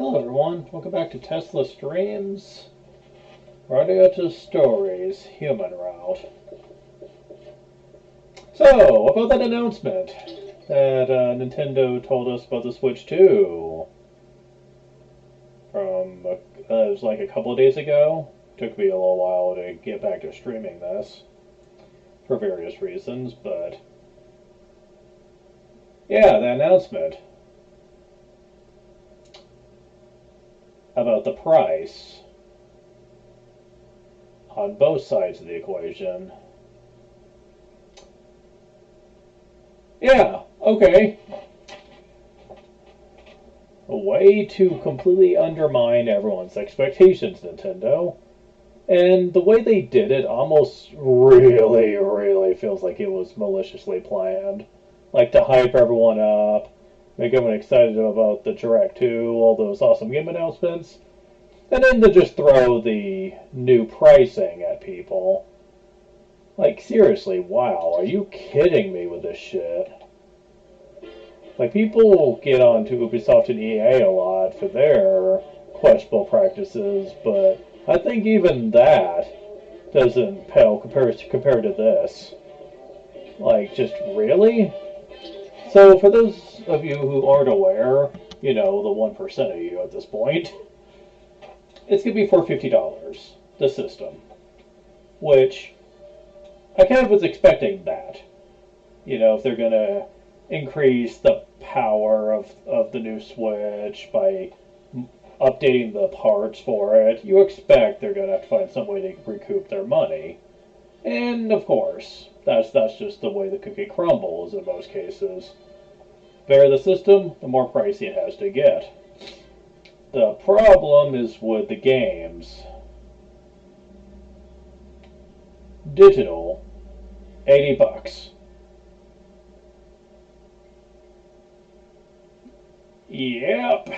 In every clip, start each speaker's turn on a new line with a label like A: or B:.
A: Hello everyone, welcome back to Tesla Streams, Radiata Stories, Human Route. So, about that announcement that Nintendo told us about the Switch 2 from, it was like a couple of days ago. Took me a little while to get back to streaming this for various reasons, but yeah, the announcement about the price on both sides of the equation. Yeah, okay. A way to completely undermine everyone's expectations, Nintendo. And the way they did it almost really feels like it was maliciously planned. Like to hype everyone up, make everyone excited about the Direct 2, all those awesome game announcements, and then to just throw the new pricing at people. Like, seriously, wow, are you kidding me with this shit? Like, people get on to Ubisoft and EA a lot for their questionable practices, but I think even that doesn't pale compared to this. Like, just really? So, for those of you who aren't aware, you know, the 1% of you at this point, it's going to be for $50, the system. Which, I kind of was expecting that. You know, if they're going to increase the power of the new Switch by updating the parts for it, you expect they're going to have to find some way to recoup their money. And, of course, that's just the way the cookie crumbles in most cases. The better the system, the more pricey it has to get. The problem is with the games. Digital, $80. Yep.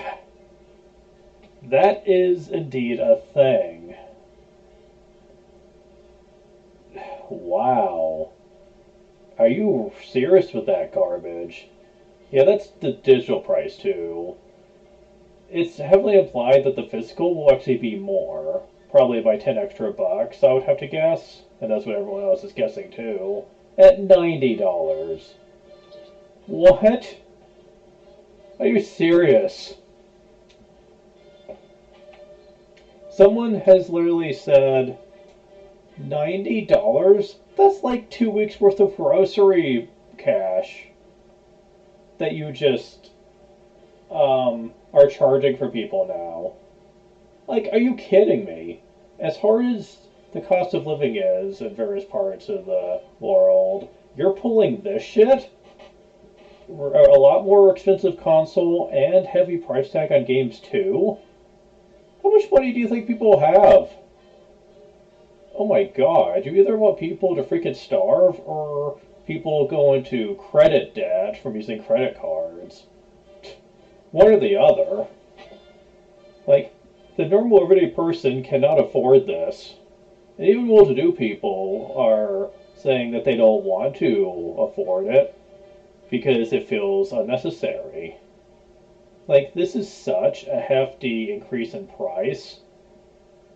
A: That is indeed a thing. Wow. Are you serious with that garbage? Yeah, that's the digital price too. It's heavily implied that the physical will actually be more. Probably by 10 extra bucks, I would have to guess. And that's what everyone else is guessing too. At $90. What? Are you serious? Someone has literally said $90? That's like 2 weeks worth of grocery cash that you just are charging for people now. Like, are you kidding me? As hard as the cost of living is in various parts of the world, you're pulling this shit? A lot more expensive console and heavy price tag on games too? How much money do you think people have? Oh my god, you either want people to freaking starve or people go into credit debt from using credit cards. One or the other. Like, the normal everyday person cannot afford this. And even well-to-do people are saying that they don't want to afford it because it feels unnecessary. Like, this is such a hefty increase in price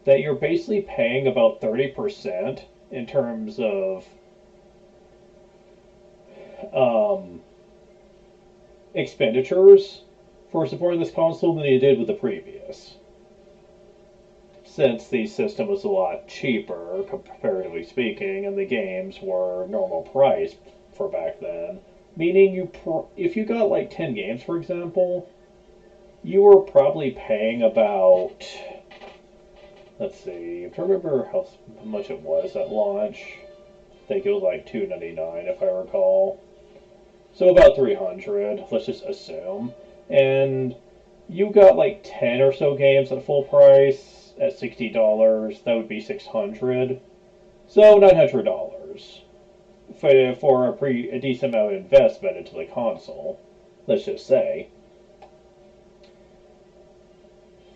A: that you're basically paying about 30% in terms of expenditures for supporting this console than you did with the previous. Since the system was a lot cheaper, comparatively speaking, and the games were normal price for back then. Meaning, if you got like 10 games, for example, you were probably paying about, let's see, I'm trying to remember how much it was at launch. I think it was like $2.99 if I recall. So about 300, let's just assume. And you got like 10 or so games at full price at $60, that would be 600. So $900 for a decent amount of investment into the console, let's just say.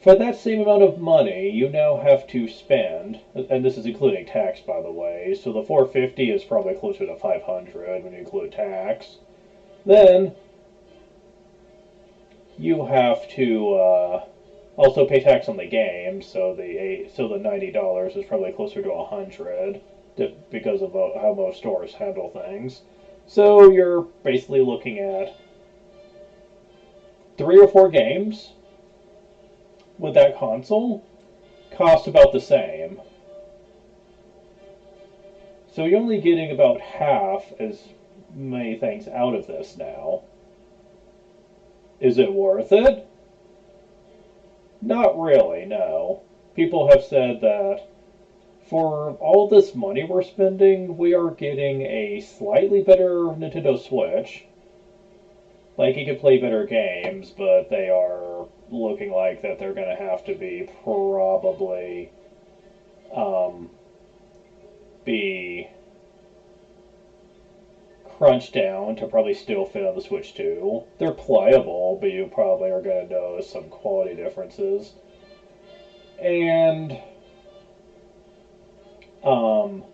A: For that same amount of money, you now have to spend, and this is including tax, by the way, so the 450 is probably closer to 500 when you include tax. Then you have to Also pay tax on the game, so the $90 is probably closer to 100 because of how most stores handle things. So you're basically looking at 3 or 4 games with that console cost about the same. So you're only getting about half as many things out of this now. Is it worth it? Not really, no. People have said that for all this money we're spending, we are getting a slightly better Nintendo Switch. Like, you can play better games, but they are looking like that they're going to have to be probably um, be crunched down to probably still fit on the Switch 2. They're playable, but you probably are going to notice some quality differences. And um,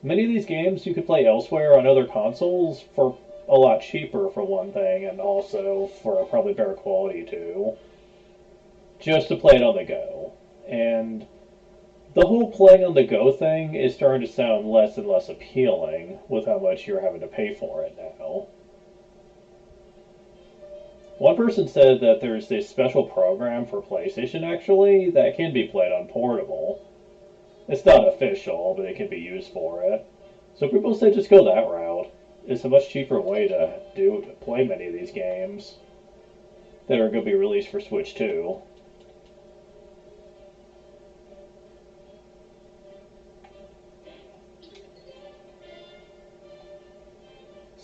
A: many of these games you could play elsewhere on other consoles for a lot cheaper, for one thing, and also for probably better quality too, just to play it on the go. And the whole playing on the go thing is starting to sound less and less appealing with how much you're having to pay for it now. One person said that there's this special program for PlayStation actually that can be played on portable. It's not official, but it can be used for it. So people say just go that route. It's a much cheaper way to play many of these games that are going to be released for Switch 2.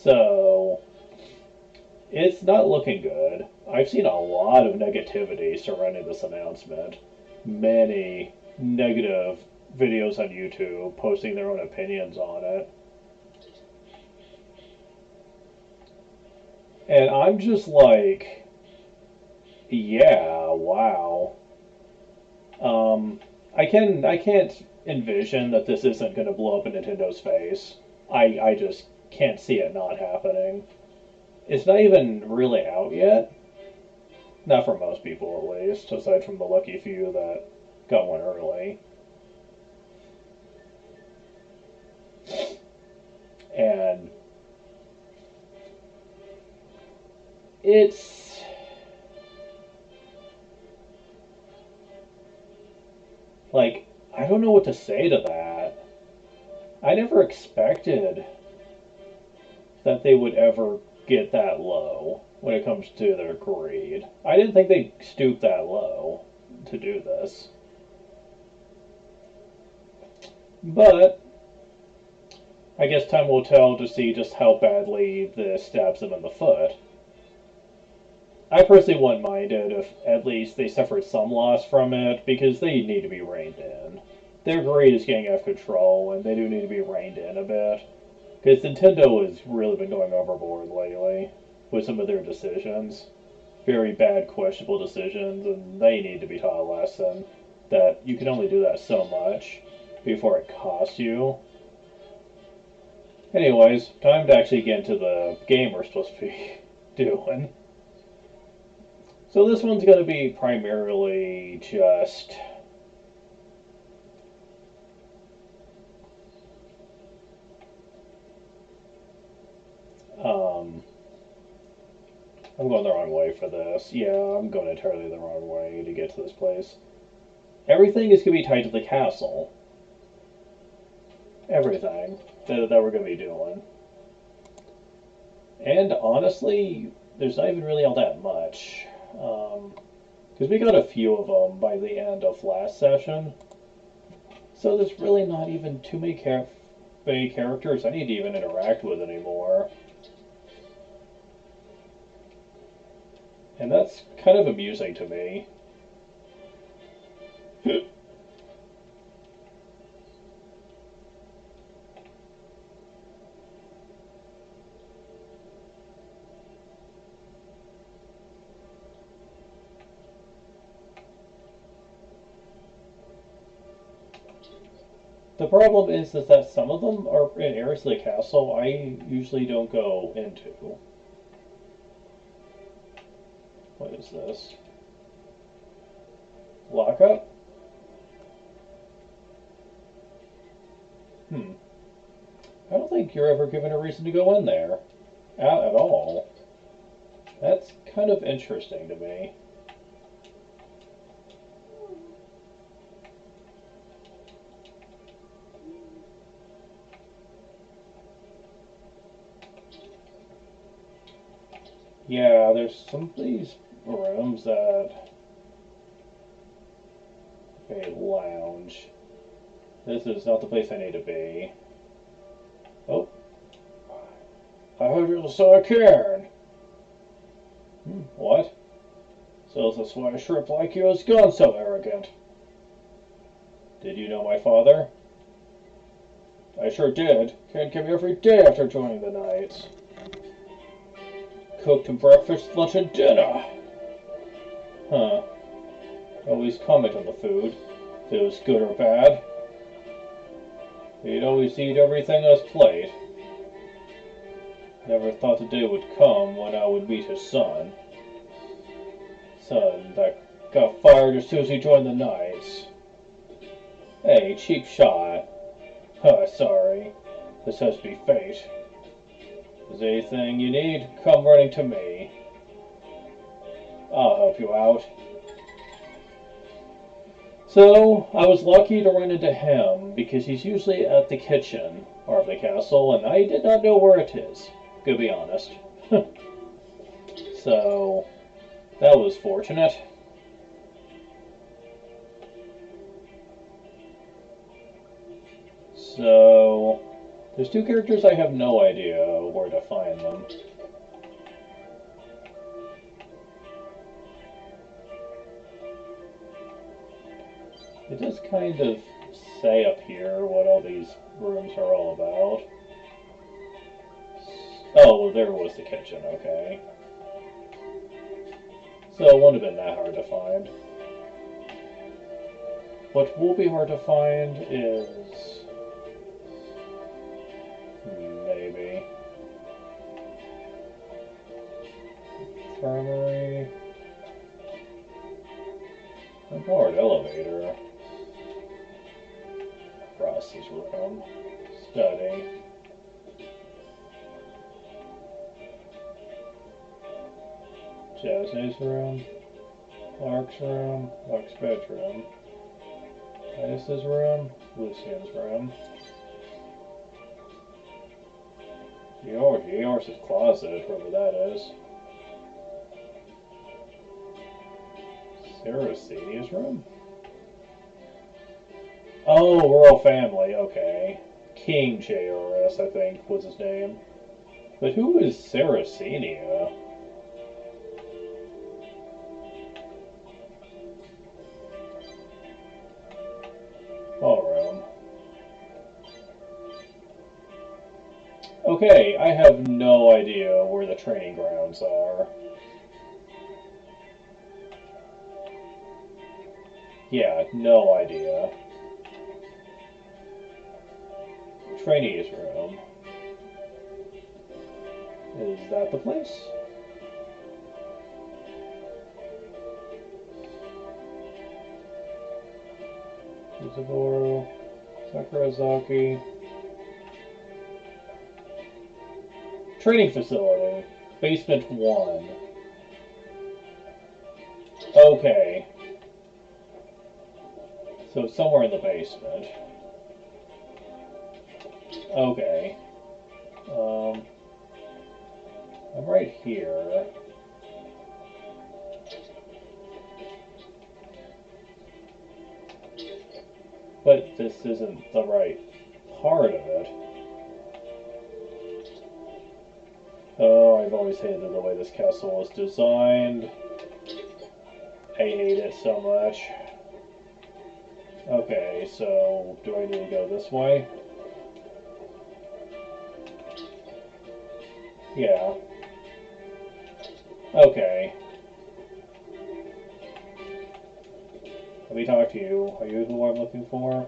A: So it's not looking good. I've seen a lot of negativity surrounding this announcement. Many negative videos on YouTube posting their own opinions on it. And I'm just like, yeah, wow. Um, I can't envision that this isn't going to blow up in Nintendo's face. I just can't see it not happening. It's not even really out yet. Not for most people, at least, aside from the lucky few that got one early. And it's like, I don't know what to say to that. I never expected that they would ever get that low when it comes to their greed. I didn't think they'd stoop that low to do this. But I guess time will tell to see just how badly this stabs them in the foot. I personally wouldn't mind it if at least they suffered some loss from it, because they need to be reined in. Their greed is getting out of control, and they do need to be reined in a bit. Because Nintendo has really been going overboard lately with some of their decisions. Very bad, questionable decisions, and they need to be taught a lesson that you can only do that so much before it costs you. Anyways, time to actually get into the game we're supposed to be doing. So this one's going to be primarily just um, I'm going the wrong way for this. Yeah, I'm going entirely the wrong way to get to this place. Everything is going to be tied to the castle. Everything that we're going to be doing. And honestly, there's not even really all that much. Because we got a few of them by the end of last session. So there's really not even too many characters I need to even interact with anymore. And that's kind of amusing to me. The problem is that some of them are in areas of the castle I usually don't go into. What is this? Lock up? I don't think you're ever given a reason to go in there. At all. That's kind of interesting to me. Yeah, there's some of these rooms that... Okay, lounge. This is not the place I need to be. Oh. I heard you saw Karen. What? So that's why a shrimp like you has gone so arrogant. Did you know my father? I sure did. Karen came here every day after joining the Knights. Cooked him breakfast, lunch, and dinner. Huh. Always comment on the food, if it was good or bad. He'd always eat everything on his plate. Never thought the day would come when I would meet his son. Son that got fired as soon as he joined the Knights. Hey, cheap shot. Huh, sorry. This has to be fate. If there's anything you need, come running to me. I'll help you out. So, I was lucky to run into him, because he's usually at the kitchen part of the castle, and I did not know where it is, to be honest. So, that was fortunate. So, there's two characters I have no idea where to find them. It does kind of say up here what all these rooms are all about. Oh, well, there was the kitchen, okay. So it wouldn't have been that hard to find. What will be hard to find is... maybe... infirmary... empowered elevator... Ross's room... study... Jasmine's room... Lark's room... Lark's bedroom... Titus's room... Lucian's room... Yours' closet, wherever that is. Saracenia's room? Oh, Royal Family, okay. King JRS, I think, was his name. But who is Saracenia? Ballroom. Okay, I have no idea where the training grounds are. Yeah, no idea. Trainee's room. Is that the place? Izuboru, Sakurazaki. Training facility. Basement 1. Okay. So somewhere in the basement. Okay. I'm right here. But this isn't the right part of it. Oh, I've always hated the way this castle was designed. I hate it so much. Okay, so do I need to go this way? Yeah. Okay. Let me talk to you. Are you who I'm looking for?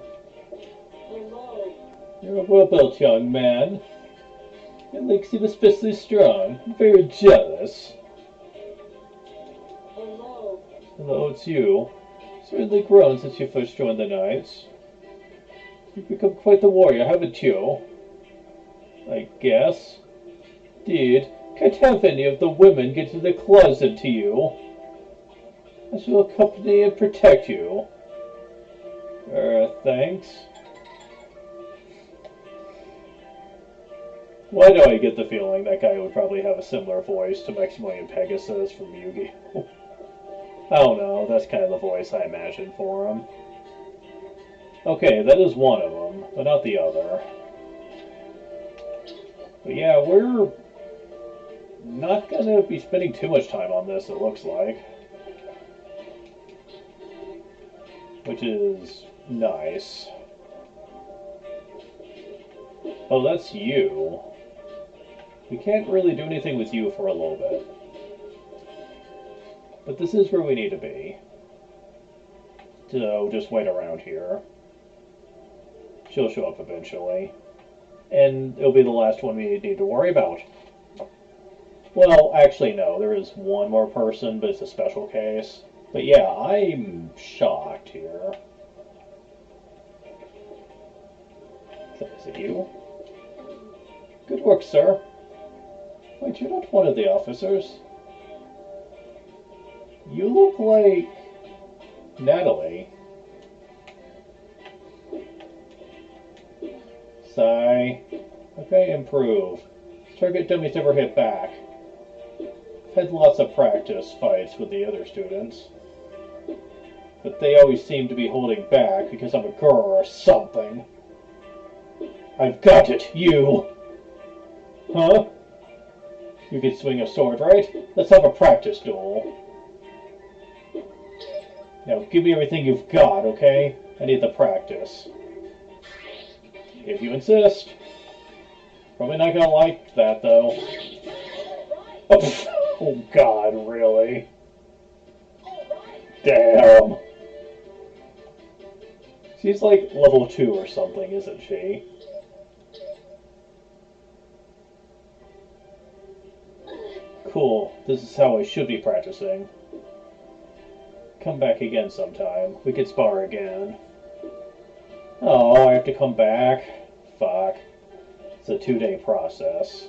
B: Hello.
A: You're a well-built young man. Your legs seem especially strong. I'm very jealous.
B: Hello.
A: Hello, it's you. Certainly grown since you first joined the Knights. You've become quite the warrior, haven't you? I guess. Did can't have any of the women get to the closet to you. I shall accompany and protect you. Thanks. Why do I get the feeling that guy would probably have a similar voice to Maximilian Pegasus from Yu-Gi-Oh? I don't know, that's kind of the voice I imagine for him. Okay, that is one of them, but not the other. But yeah, we're not going to be spending too much time on this, it looks like. Which is nice. Oh, that's you. We can't really do anything with you for a little bit. But this is where we need to be. So just wait around here. She'll show up eventually. And it'll be the last one we need to worry about. Well, actually no, there is one more person, but it's a special case. But yeah, I'm shocked here. Is it you? Good work, sir. Wait, you're not one of the officers. You look like Natalie. Sigh. Okay, improve. Target dummies never hit back. I've had lots of practice fights with the other students. But they always seem to be holding back because I'm a girl or something. I've got it, you! Huh? You can swing a sword, right? Let's have a practice duel. Now, give me everything you've got, okay? I need the practice. If you insist. Probably not gonna like that, though. Oh, God, really? Damn. She's like level 2 or something, isn't she? Cool. This is how I should be practicing. Come back again sometime. We could spar again. Oh, I have to come back? Fuck. It's a 2-day process.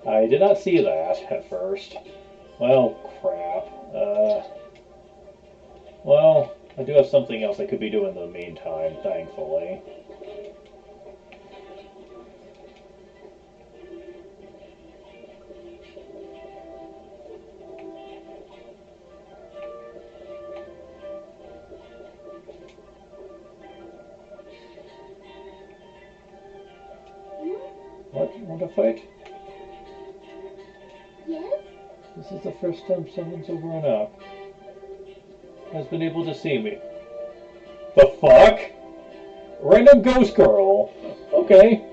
A: I did not see that at first. Well, crap. Well, I do have something else I could be doing in the meantime, thankfully. What? You want to fight?
B: Yes?
A: This is the first time someone so grown up has been able to see me. The fuck? Random ghost girl. Okay.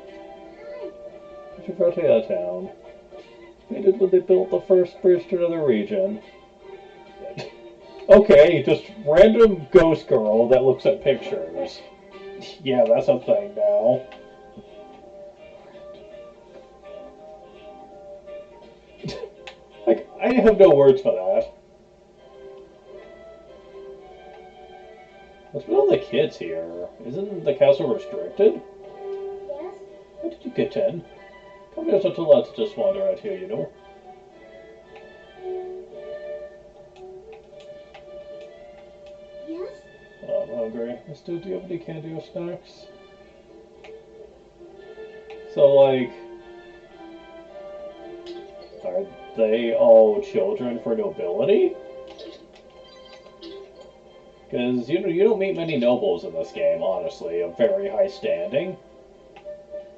A: Radiata town. Painted when they built the first bridge to another region. Okay, just random ghost girl that looks at pictures. Yeah, that's a thing now. Like, I have no words for that. What's with all the kids here? Isn't the castle restricted?
B: Yes?
A: How did you get in? Come here, such a lot to just wander out here, you know.
B: Yes?
A: Oh, I'm hungry. Mister, do you have any candy or snacks? So, like, are they all children for nobility? Because you don't meet many nobles in this game, honestly, of very high standing.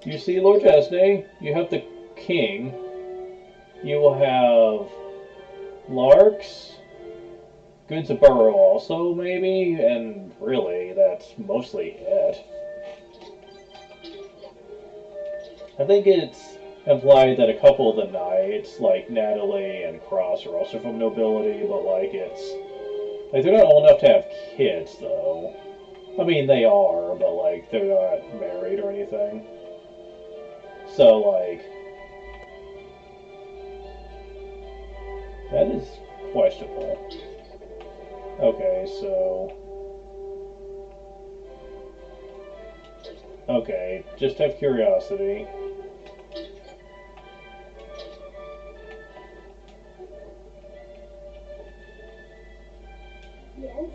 A: You see Lord Chesney, you have the king, you will have Larks, Goodsboro also, maybe, and really, that's mostly it. I think it's implied that a couple of the knights, like Natalie and Cross, are also from nobility, but like like they're not old enough to have kids, though. I mean, they are, but like they're not married or anything. So like, that is questionable. Okay, so Okay, just have curiosity.
B: Yes.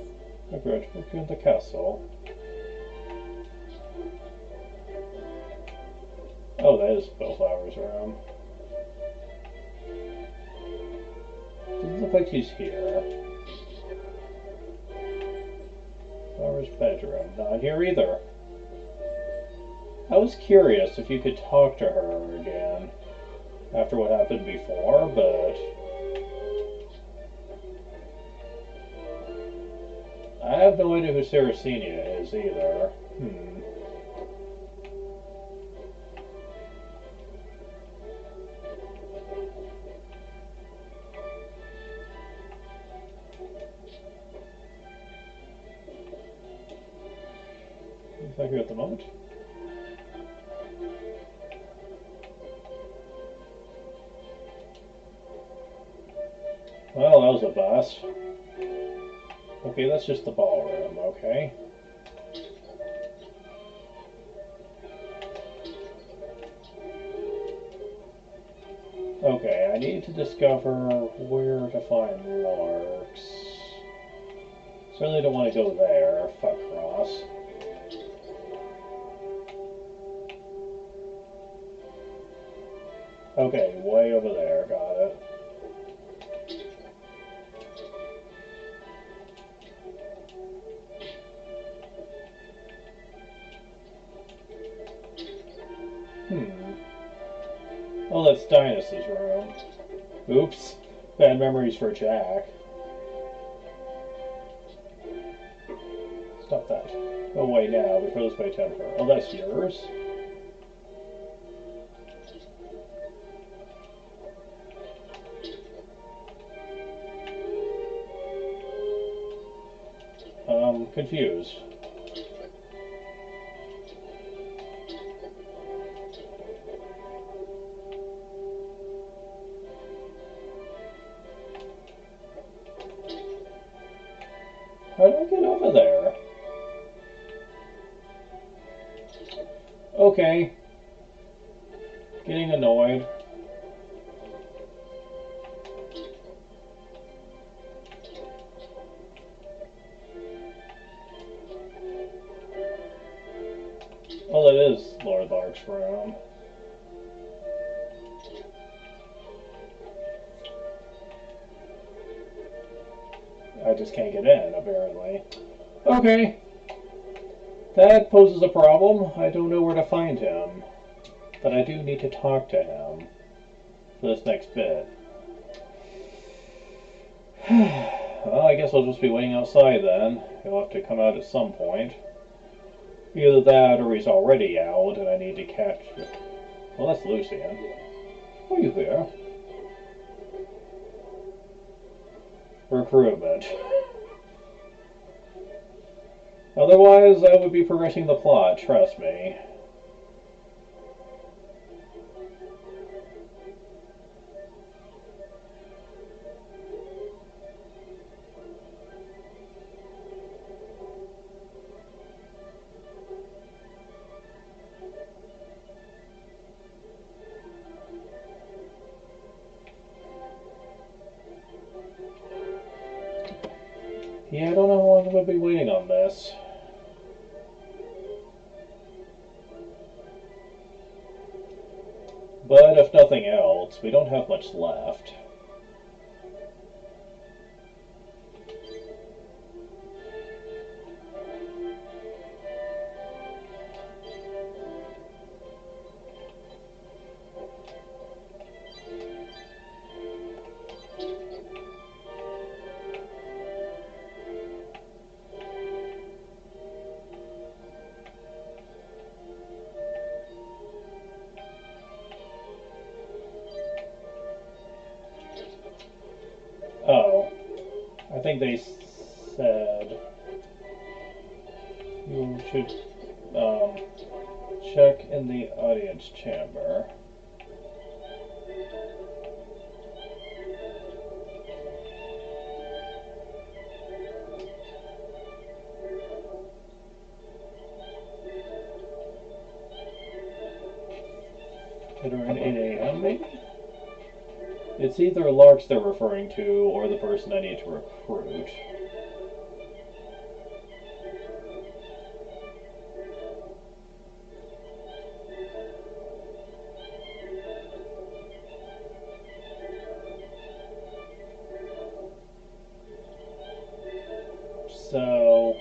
A: A bridge book in the castle. Oh, that is Bellflower's room. Doesn't look like she's here. Flower's bedroom. Not here either. I was curious if you could talk to her again after what happened before, but I have no idea who Saracenia is either. He's not here at the moment. Well, that was a bust. Okay, that's just the ballroom, okay. Okay, I need to discover where to find Larks. Certainly don't want to go there, fuck Ross. Okay, way over there, got it. Oh, that's Dinus's room. Oops. Bad memories for Jack. Stop that. Go away now before this may tempt her. Oh, that's yours? Confused. How do I get over there? Okay. Getting annoyed. Oh, that is Lord Lark's room. I just can't get in, apparently. Okay. That poses a problem. I don't know where to find him. But I do need to talk to him for this next bit. Well, I guess I'll just be waiting outside then. He'll have to come out at some point. Either that or he's already out and I need to catch it. Well, that's Lucian. Are you here? Recruitment. Otherwise, I would be progressing the plot, trust me. Yeah, I don't know how long I'm going to be waiting on this. But if nothing else, we don't have much left. Oh, I think they said you should check in the audience chamber. At around 8 a.m. maybe? It's either Larks they're referring to or the person I need to recruit. So...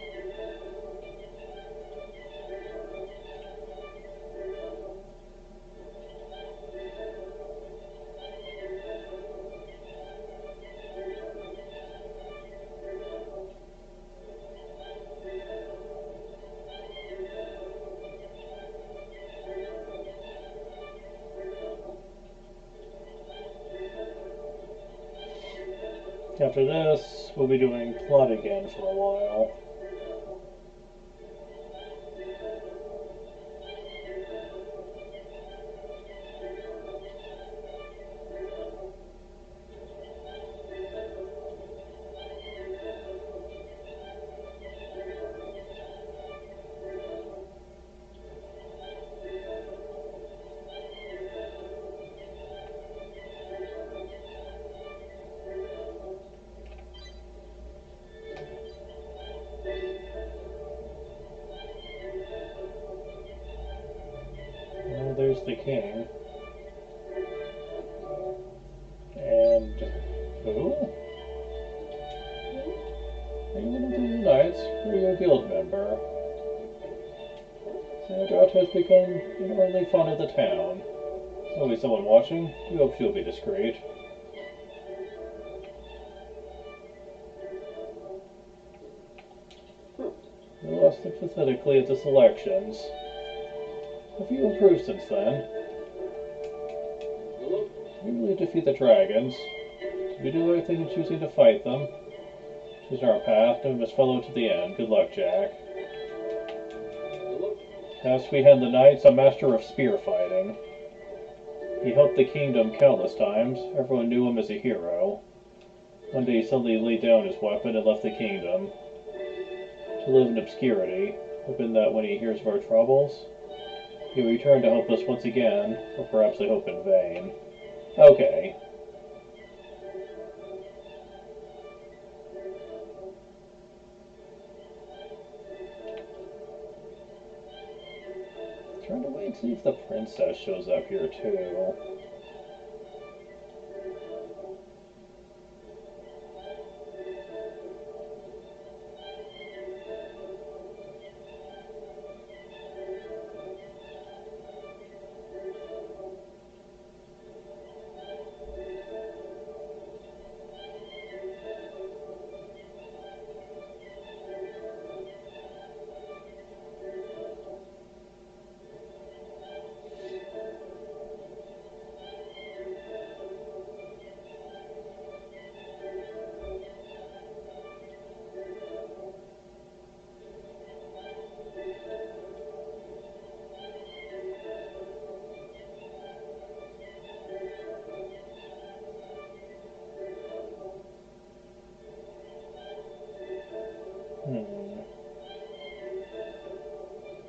A: After this, we'll be doing plot again for a while. Well, there's the king. And... who? Are you one of the new knights? Or are you a guild member? Radiata has become inordinately fond of the town. There's always someone watching. We hope she'll be discreet. We lost them pathetically at the selections. Have you improved since then? We really defeat the dragons. Did we do the right thing in choosing to fight them? Choosing our path, and we must follow it to the end. Good luck, Jack. As we hand the knights, a master of spear fighting. He helped the kingdom countless times. Everyone knew him as a hero. One day he suddenly laid down his weapon and left the kingdom to live in obscurity, hoping that when he hears of our troubles, he will return to help us once again, or perhaps I hope in vain. Okay. Trying to wait and see if the princess shows up here too.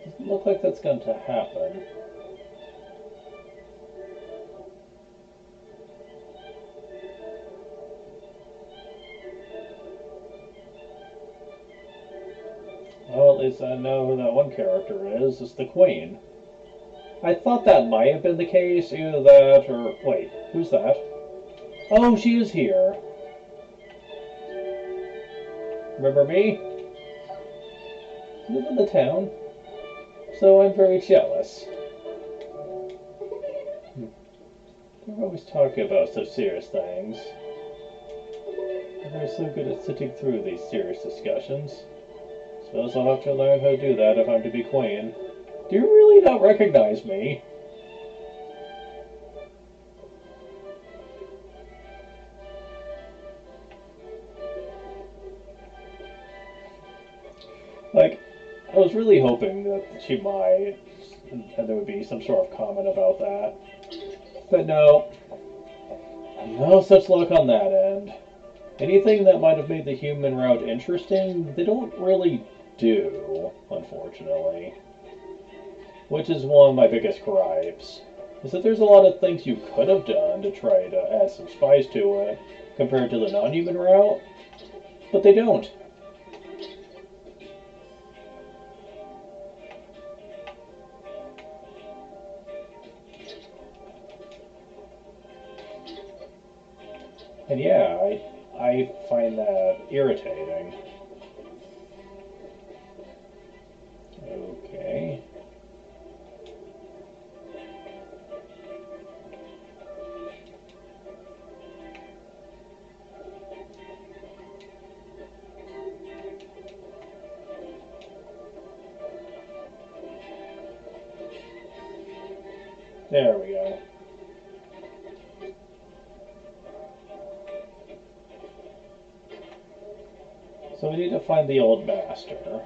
A: Doesn't look like that's going to happen. Well, at least I know who that one character is. It's the Queen. I thought that might have been the case. Either that or... wait, who's that? Oh, she is here. Remember me? Live in the town. So I'm very jealous. They're always talking about such serious things. And they're so good at sitting through these serious discussions. Suppose I'll have to learn how to do that if I'm to be queen. Do you really not recognize me? Like, I was really hoping that she might, and there would be some sort of comment about that. But no. No such luck on that end. Anything that might have made the human route interesting, they don't really do, unfortunately. Which is one of my biggest gripes. is that there's a lot of things you could have done to try to add some spice to it compared to the non-human route, but they don't. And yeah, I find that irritating. Okay. There we go. So we need to find the old master.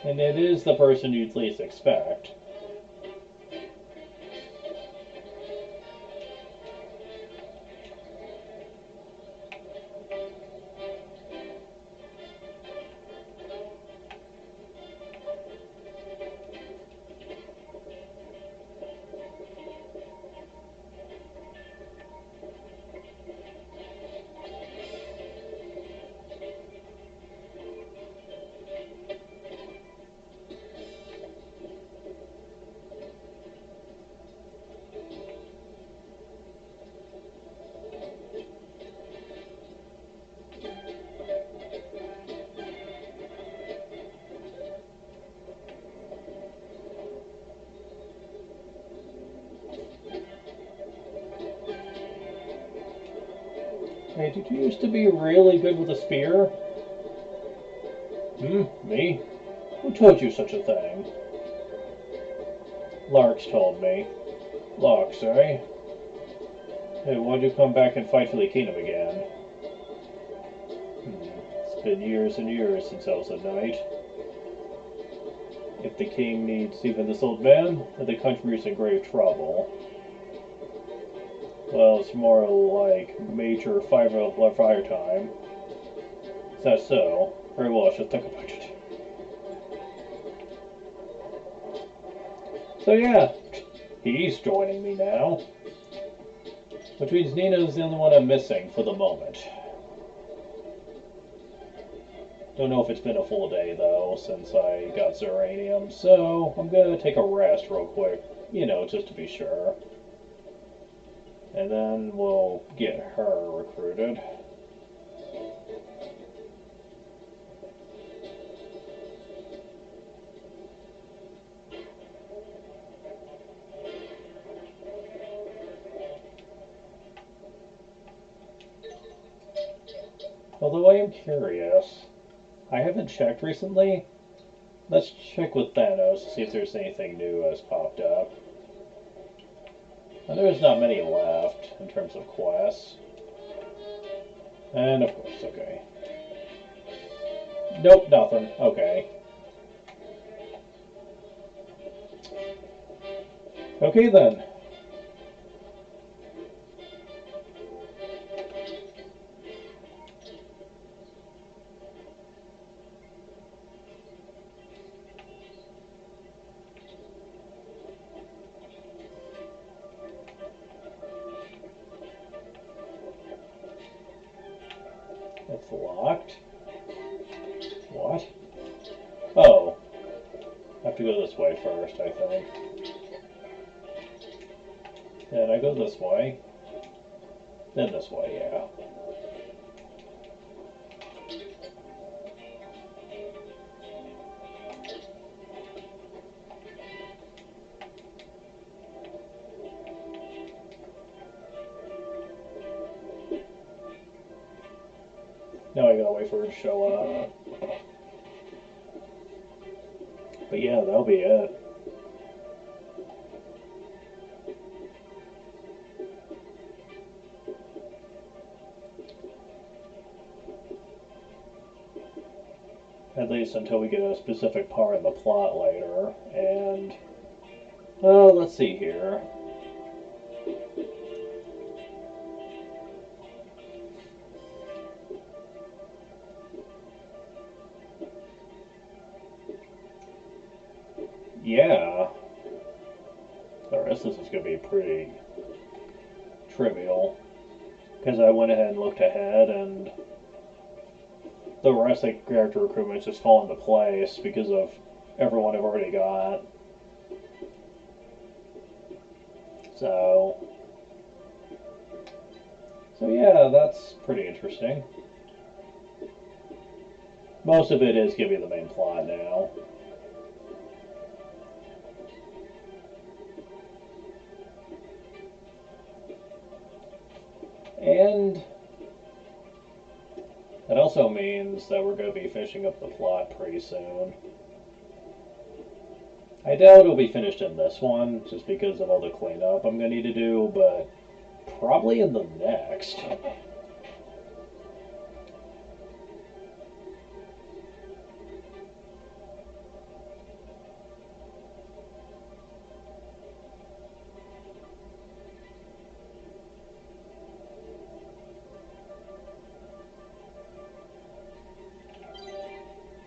A: And it is the person you'd least expect. Hey, did you used to be really good with a spear? Me? Who told you such a thing? Larks told me. Larks, eh? Hey, why'd you come back and fight for the kingdom again? It's been years and years since I was a knight. If the king needs even this old man, then the country's in grave trouble. Well, it's more like major fire time. Is that so? Very well, I should think about it. So yeah, he's joining me now. Which means Nina's the only one I'm missing for the moment. Don't know if it's been a full day though, since I got Zeranium, so I'm gonna take a rest real quick, just to be sure. And then we'll get her recruited. Although I am curious, I haven't checked recently. Let's check with Thanos to see if there's anything new has popped up. And there's not many left in terms of quests. And of course, okay. Nope, nothing. Okay. Okay then. It's locked. What? Oh. I have to go this way first, I think. Then I go this way. Then this way, yeah. Now I gotta wait for her to show up. But yeah, that'll be it. At least until we get a specific part in the plot later. And, well, let's see here. yeah, the rest of this is going to be pretty trivial. Because I went ahead and looked ahead, and the rest of the character recruitments just fall into place because of everyone I've already got. So, so yeah, that's pretty interesting. Most of it is going to be the main plot now. And that also means that we're going to be finishing up the plot pretty soon. I doubt it'll be finished in this one, just because of all the cleanup I'm going to need to do, but probably in the next.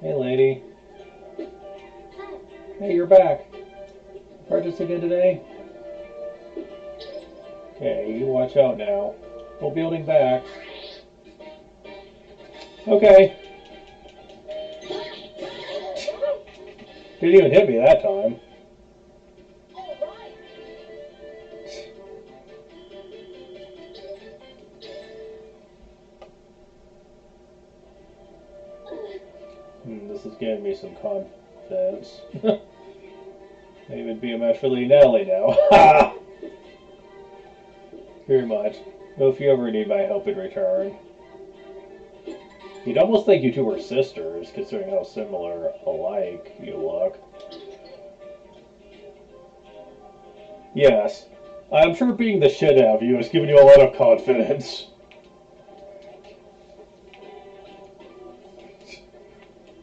A: Hey, lady.
B: Hi.
A: Hey, you're back. Purchase again today? Okay, you watch out now. We're building back. Okay. Didn't even hit me that time. This is giving me some confidence. They would be a match for Nelly now. Ha! Very much. Well, if you ever need my help in return. You'd almost think you two were sisters, considering how similar alike you look. Yes. I'm sure being the shit out of you has given you a lot of confidence.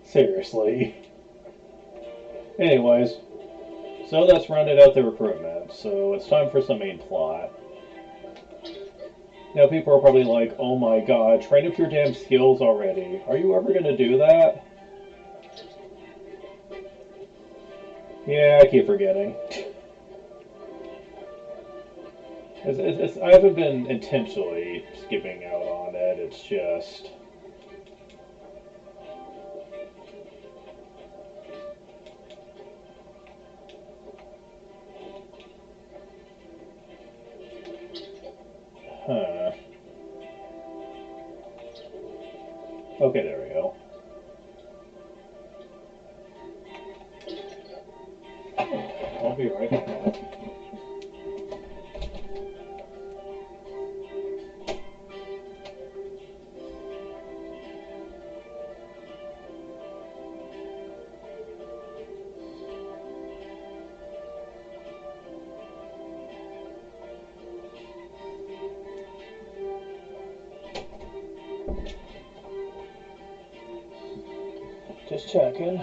A: Seriously. Anyways, so that's rounded out the recruitment, so it's time for some main plot. Now people are probably like, oh my god, train up your damn skills already. Are you ever gonna do that? Yeah, I keep forgetting. I haven't been intentionally skipping out on it, it's just... Huh. Okay, there we go. I'll be right back. Just checking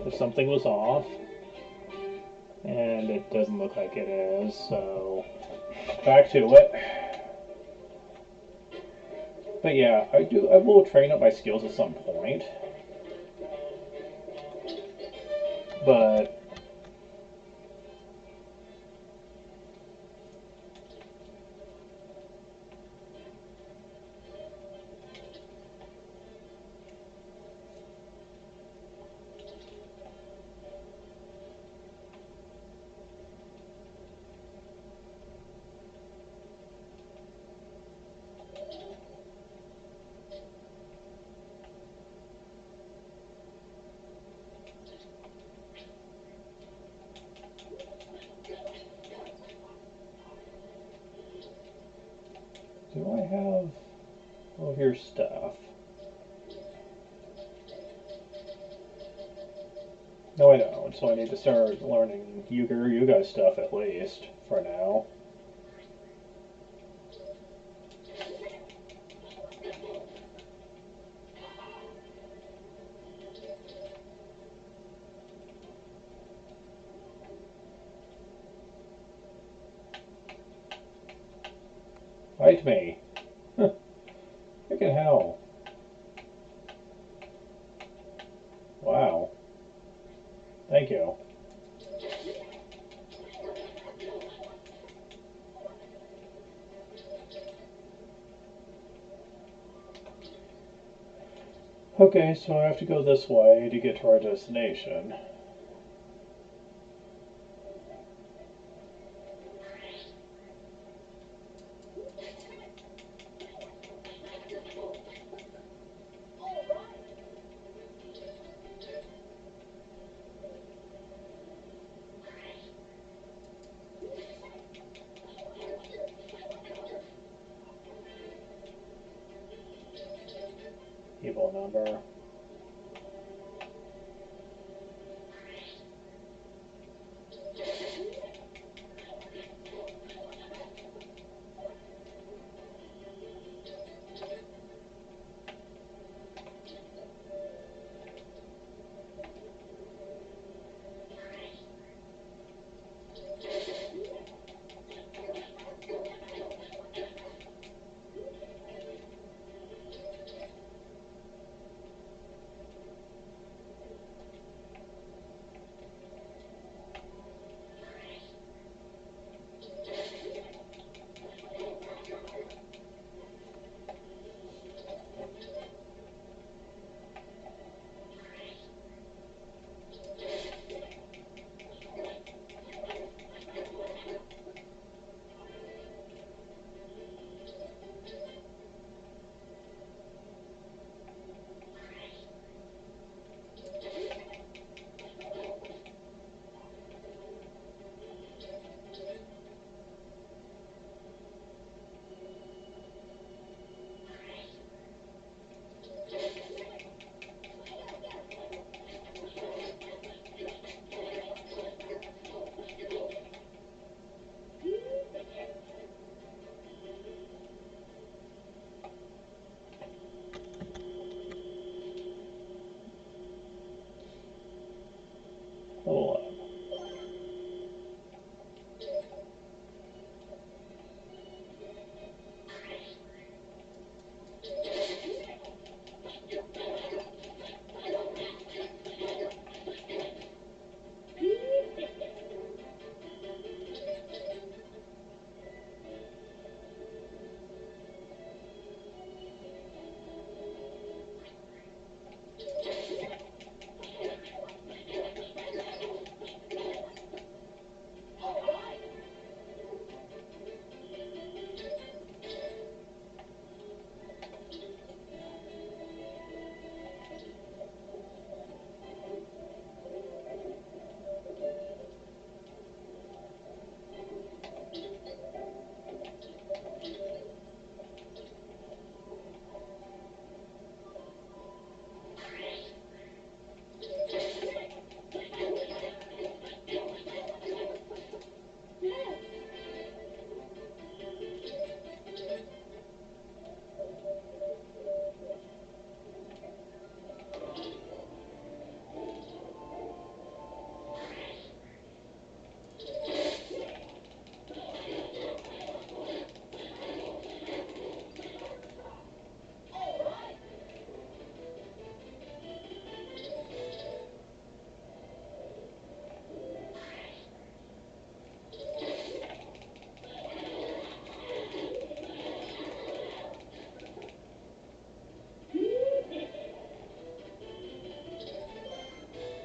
A: if something was off. And it doesn't look like it is, so back to it. But yeah, I will train up my skills at some point. But do I have all of your stuff? No, I don't. So I need to start learning you guys stuff at least for now. Bite me. Freaking hell. Wow. Thank you. Okay, so I have to go this way to get to our destination. Evil number. Hold on.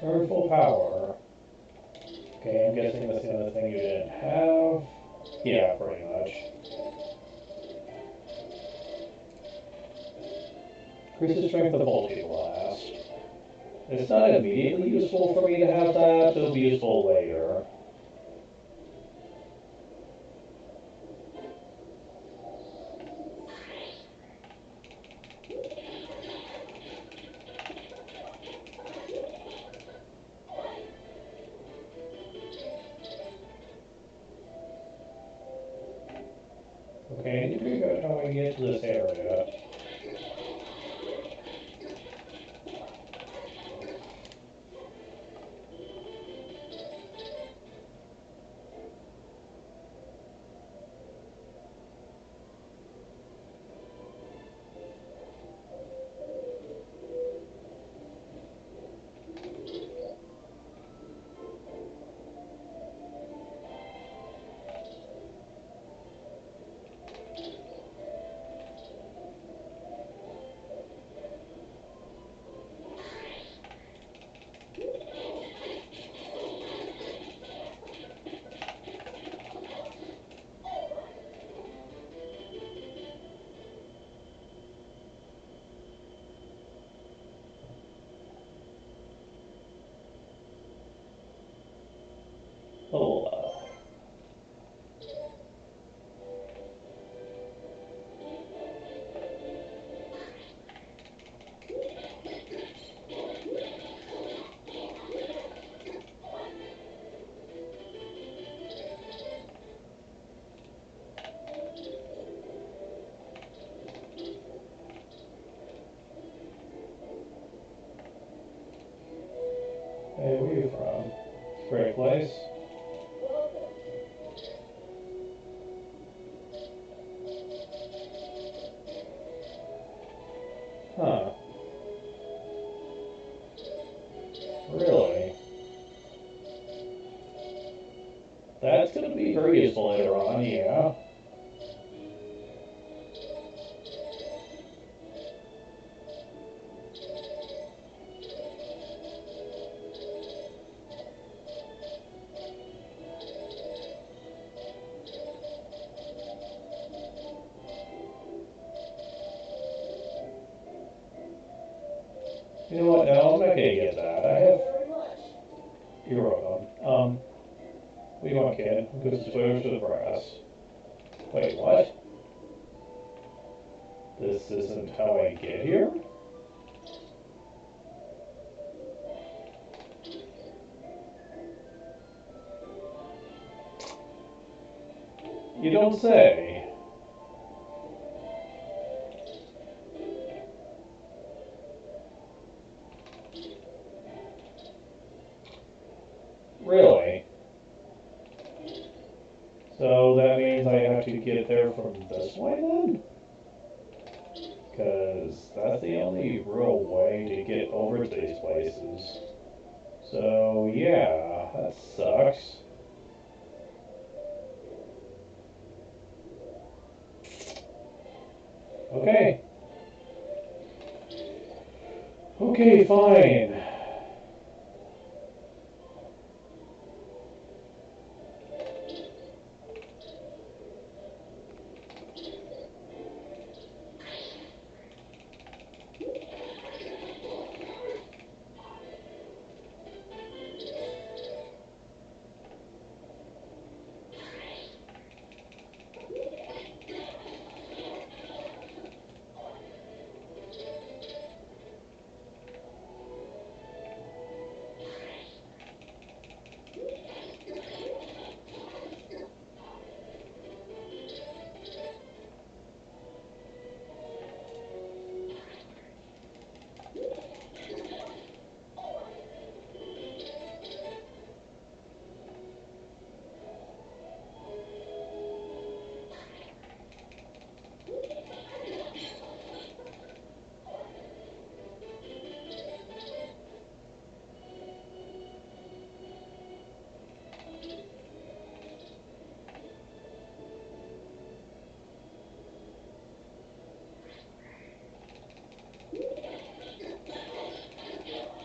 A: Earn full power. Okay, I'm guessing that's the other thing you didn't have. Yeah, pretty much. Increase the strength of bulky blast. It's not immediately useful for me to have that, it'll be useful later. Okay, I need to figure out how I get to this area.
C: right place? Huh. Really? That's going to be very useful later on, yeah. You know what? No, I'm not gonna get that. I have. You're welcome. What do you want, kid? Goes to switch to the brass. Wait, what? This isn't how I get here? You don't say. Really? So that means I have to get there from this way then? Because that's the only real way to get over to these places. So yeah, that sucks. Okay. Okay, fine.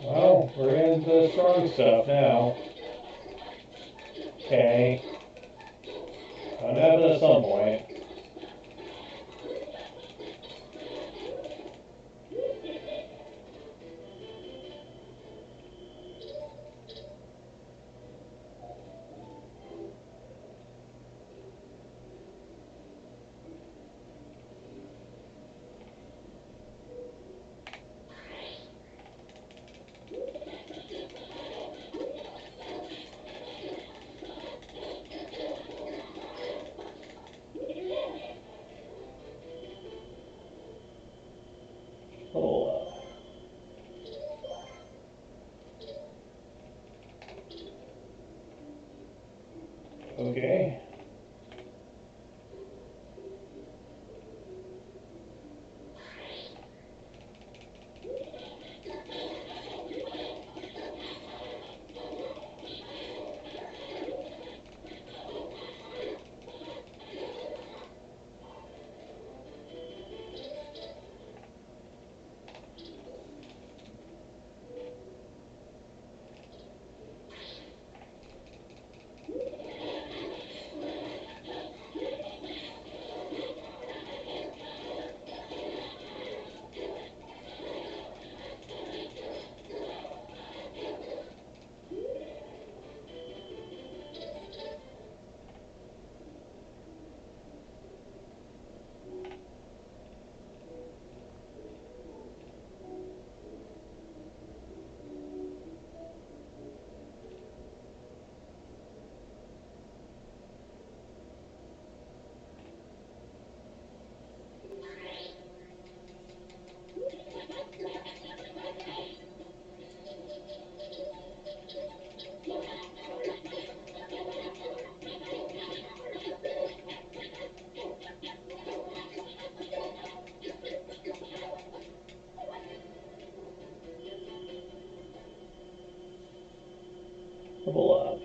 C: Well, we're into the strong stuff now. Okay. Gonna happen at some point. Little, okay.
A: Level up.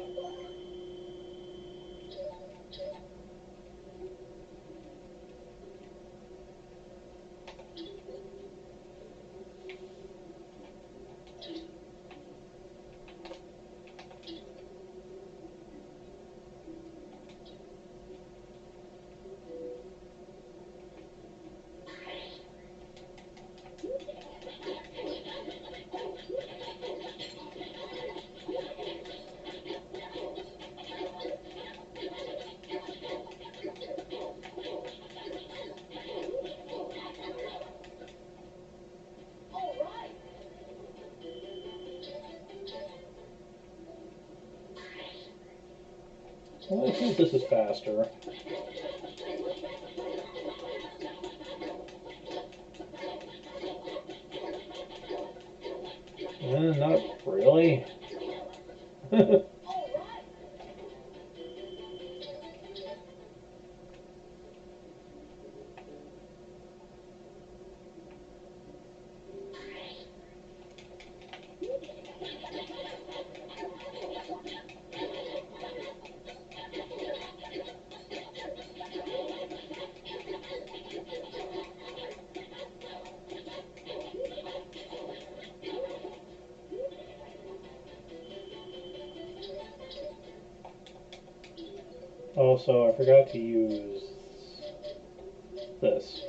A: Well, I think this is faster. Not really. Also, I forgot to use this.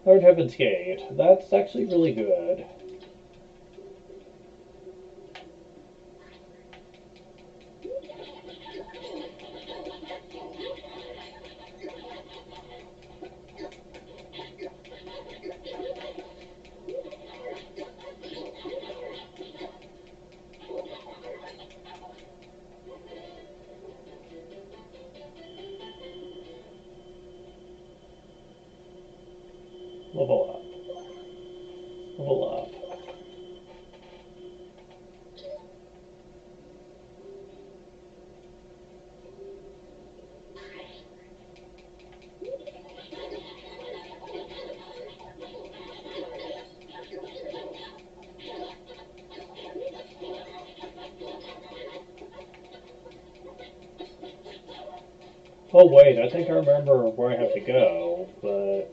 A: Third Heaven's Gate. That's actually really good. Level up. Level up. Oh wait, I think I remember where I have to go, but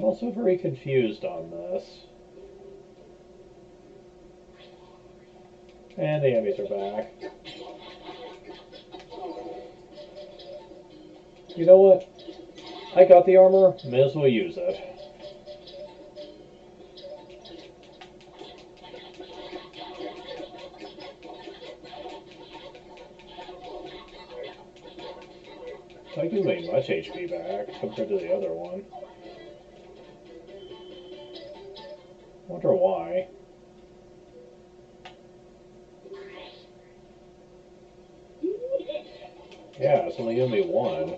A: I'm also very confused on this. And the enemies are back. You know what? I got the armor, may as well use it. That gives me much HP back compared to the other one. Wonder why. Yeah, it's only giving me one.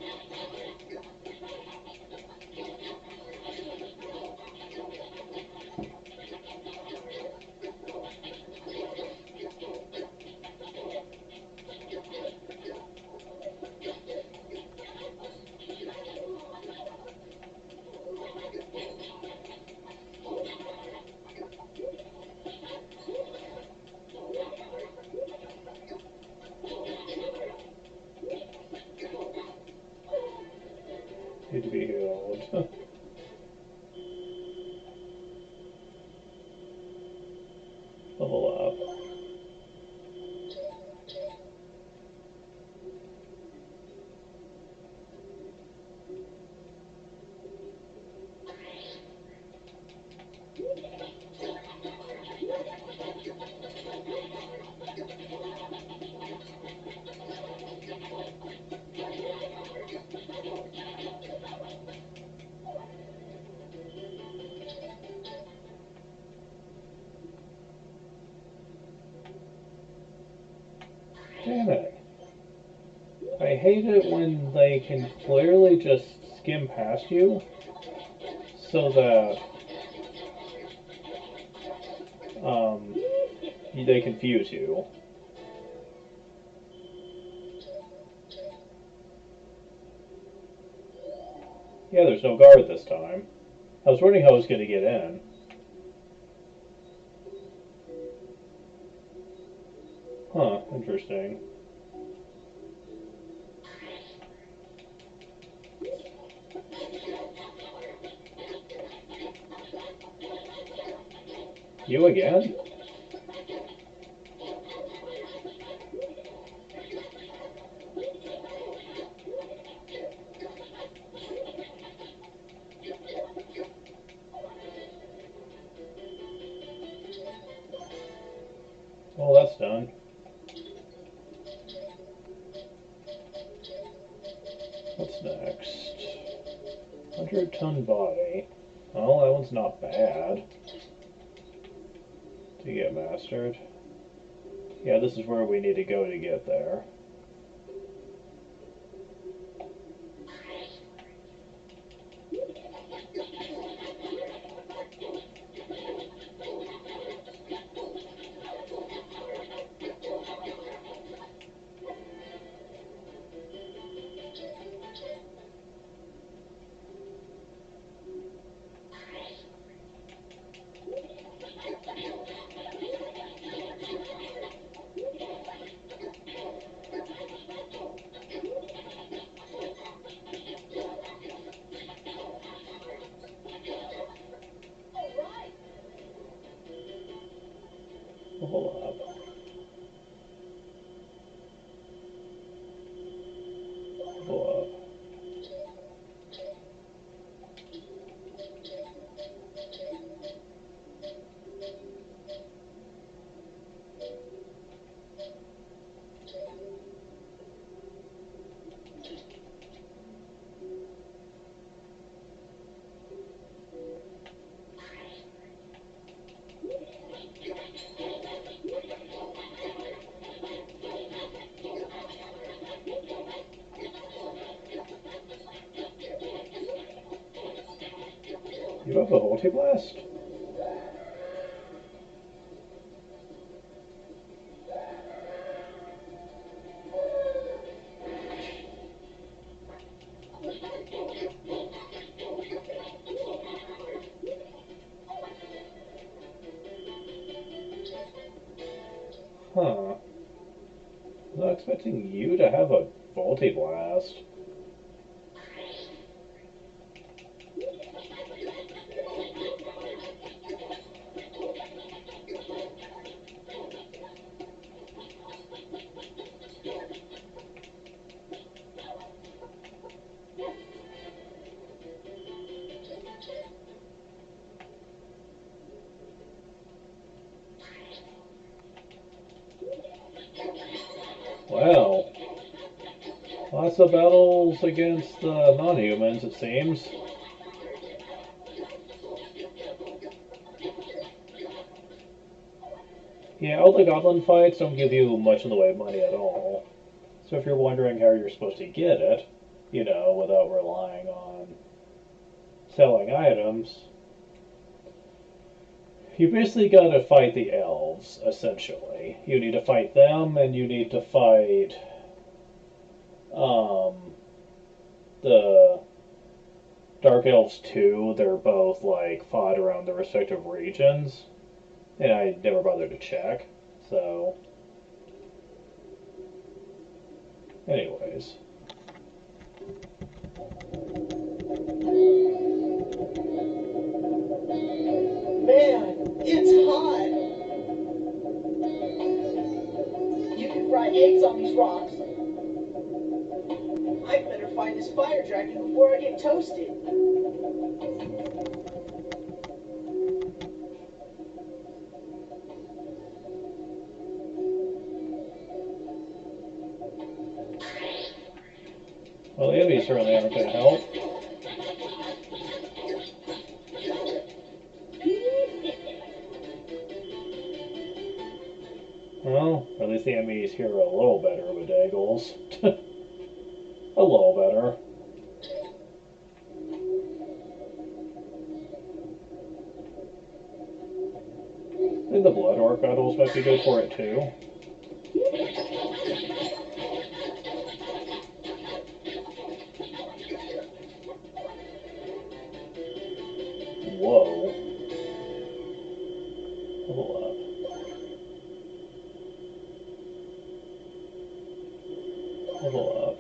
A: Need to be healed. Level up. Damn it. I hate it when they can clearly just skim past you so that um, they confuse you. Yeah, there's no guard this time. I was wondering how I was going to get in. Huh, interesting. You again? Well, that's done. What's next? 100-ton body. Oh, that one's not bad to get mastered. Yeah, this is where we need to go to get there. Level up. Level up. You have a multi-blast? Huh. I'm not expecting you to have a multi-blast. Wow. Lots of battles against the non-humans, it seems. Yeah, all the goblin fights don't give you much in the way of money at all. So if you're wondering how you're supposed to get it, without relying on selling items, you basically gotta fight the elves, essentially. You need to fight them, and you need to fight um, the Dark Elves too. They're both like fought around the respective regions, and I never bothered to check. So, anyways,
D: Man, it's hot. You can fry eggs on these rocks. I better find this fire dragon before I get toasted.
A: well, the enemies certainly aren't going to help. Well, at least the enemies here are a little better with Daggles. A little better. I think the Blood Orc battles might be good for it too. Level up.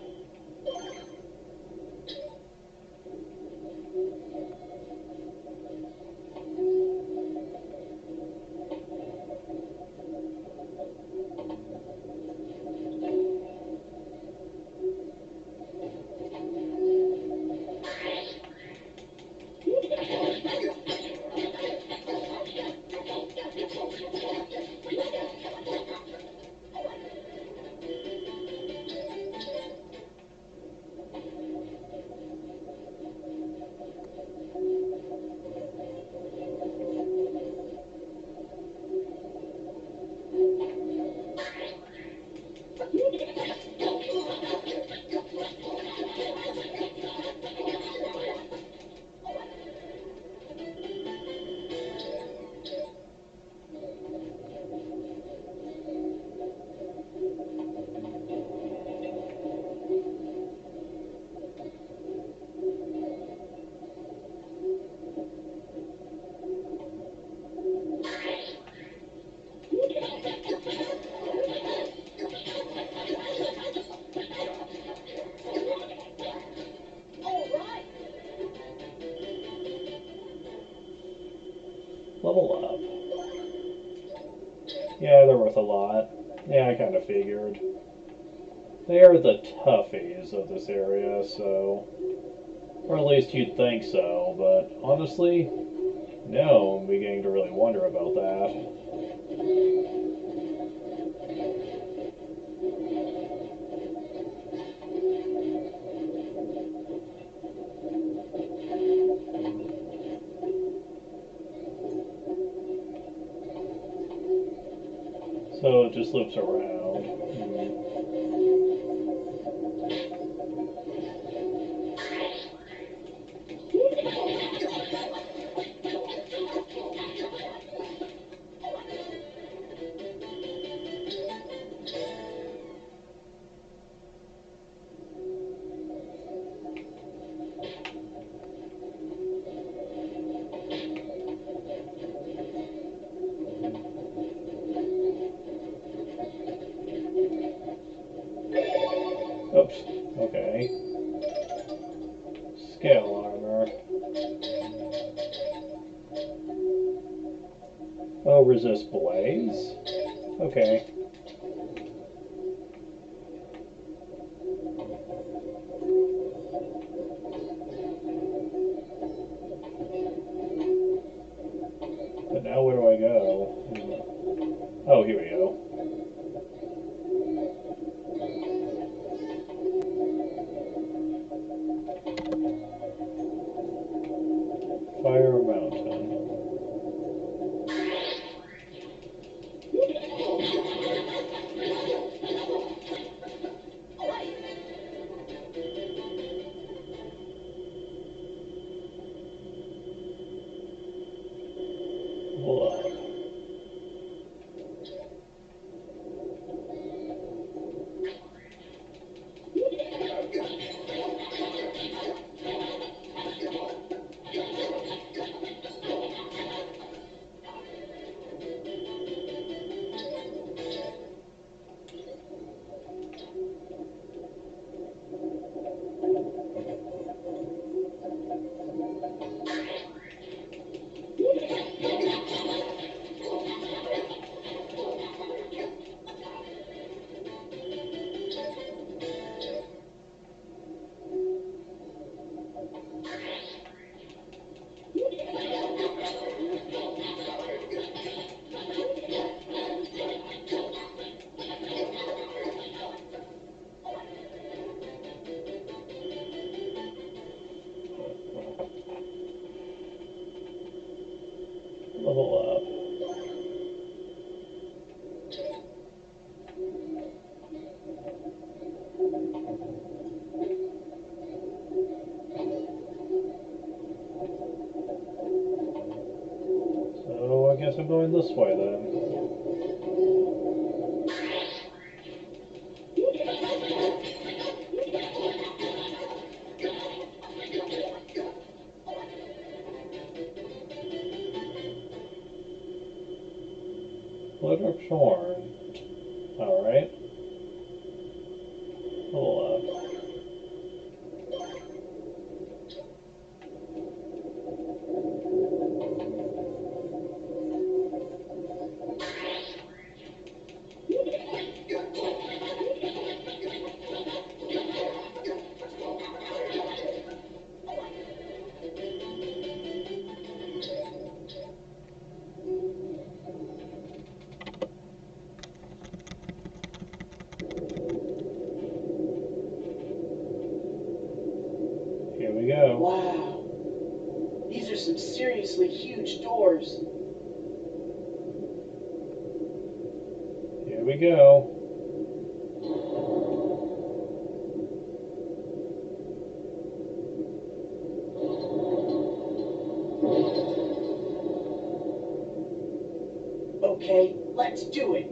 A: Level up. Yeah, they're worth a lot. Yeah, I kind of figured. They are the toughies of this area, so... Or at least you'd think so, but honestly, no, I'm beginning to really wonder about that. So it just loops around. Oops. Okay. Scale armor. Oh, resist blaze? Okay. But now where do I go? Oh, here we go. Fire Mountain. Level up. Level up. So I guess I'm going this way then. Blood or Shorn. Alright. Level
D: seriously huge doors.
A: Here we go.
D: Okay, let's do it.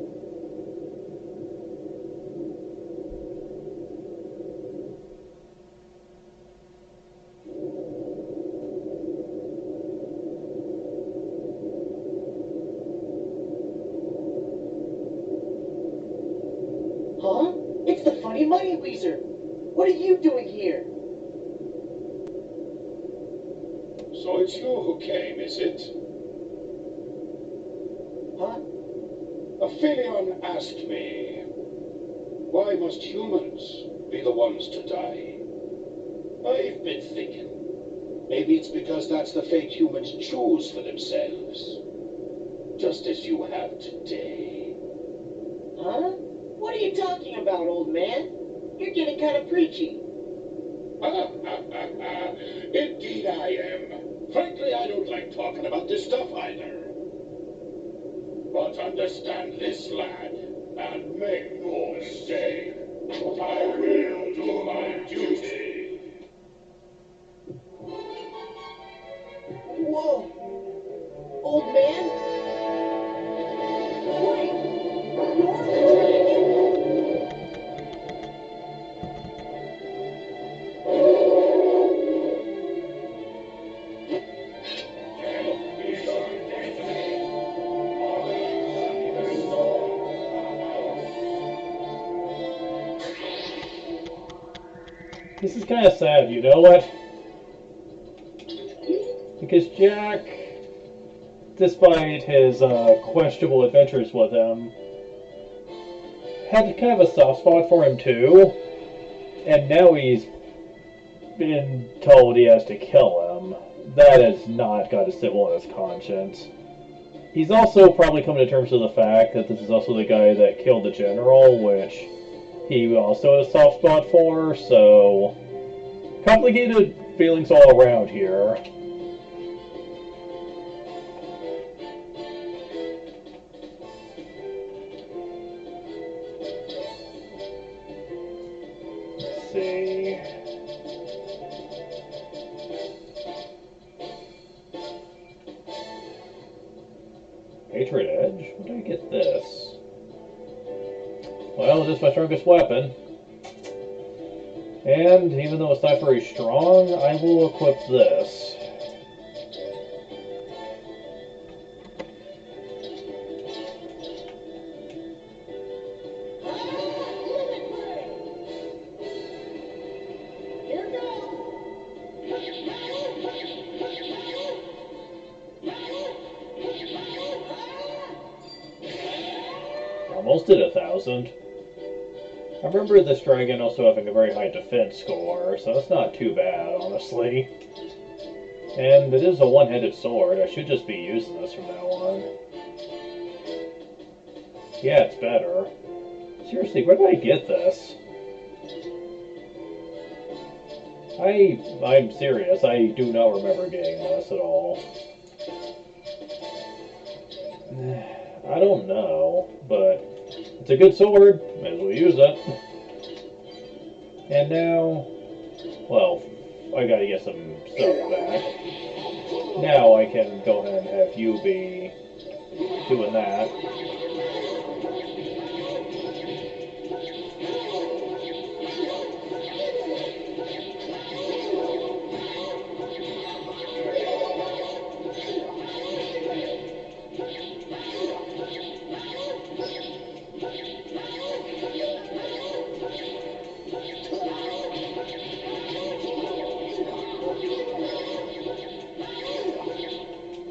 D: Huh? It's the Funny Money Weezer. What are you doing here?
E: So it's you who came, is it?
D: Huh?
E: Aphelion asked me, why must humans be the ones to die? I've been thinking, maybe it's because that's the fate humans choose for themselves. Just as you have today.
D: Huh? What are you talking about, old man? You're getting kind of preachy.
E: Indeed I am. Frankly, I don't like talking about this stuff either. But understand this, lad, and make no mistake. I will do my duty.
D: Whoa! Old man? Wait!
A: This is kind of sad, you know what? Because Jack, despite his questionable adventures with him, had kind of a soft spot for him too, and now he's been told he has to kill him. That has not got a civil on his conscience. He's also probably coming to terms with the fact that this is also the guy that killed the general, which he also has a soft spot for, so complicated feelings all around here. Let's see. Patriot Edge? Where did I get this? Well, it is my strongest weapon. And even though it's not very strong, I will equip this.
D: Here goes!
A: Almost did 1,000. I remember this dragon also having a very high defense score, so that's not too bad, honestly. And it is a one-handed sword. I should just be using this from now on. Yeah, it's better. Seriously, where did I get this? I'm serious. I do not remember getting this at all. I don't know, but it's a good sword. May as well use it. And now, well, I gotta get some stuff back. Now I can go ahead and have you be doing that.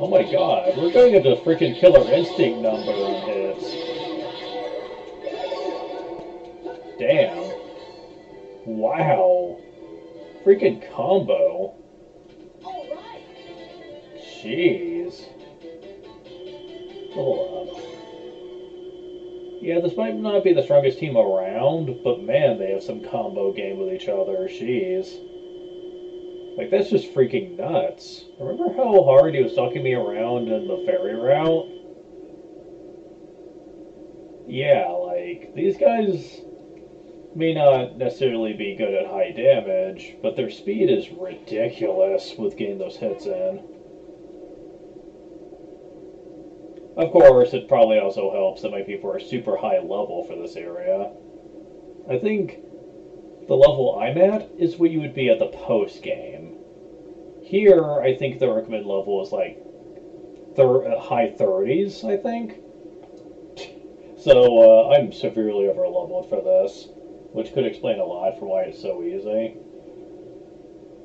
A: Oh my god, we're going into freaking Killer Instinct number on hits. Damn. Wow. Freaking combo.
D: Alright!
A: Jeez. Hold up. Yeah, this might not be the strongest team around, but man, they have some combo game with each other. Jeez. Like, that's just freaking nuts. Remember how hard he was talking me around in the ferry route? Yeah, like, these guys may not necessarily be good at high damage, but their speed is ridiculous with getting those hits in. Of course, it probably also helps that my people are super high level for this area. I think the level I'm at is what you would be at the post game. Here, I think the recommended level is like high 30s, I think. So I'm severely over leveled for this, which could explain a lot for why it's so easy.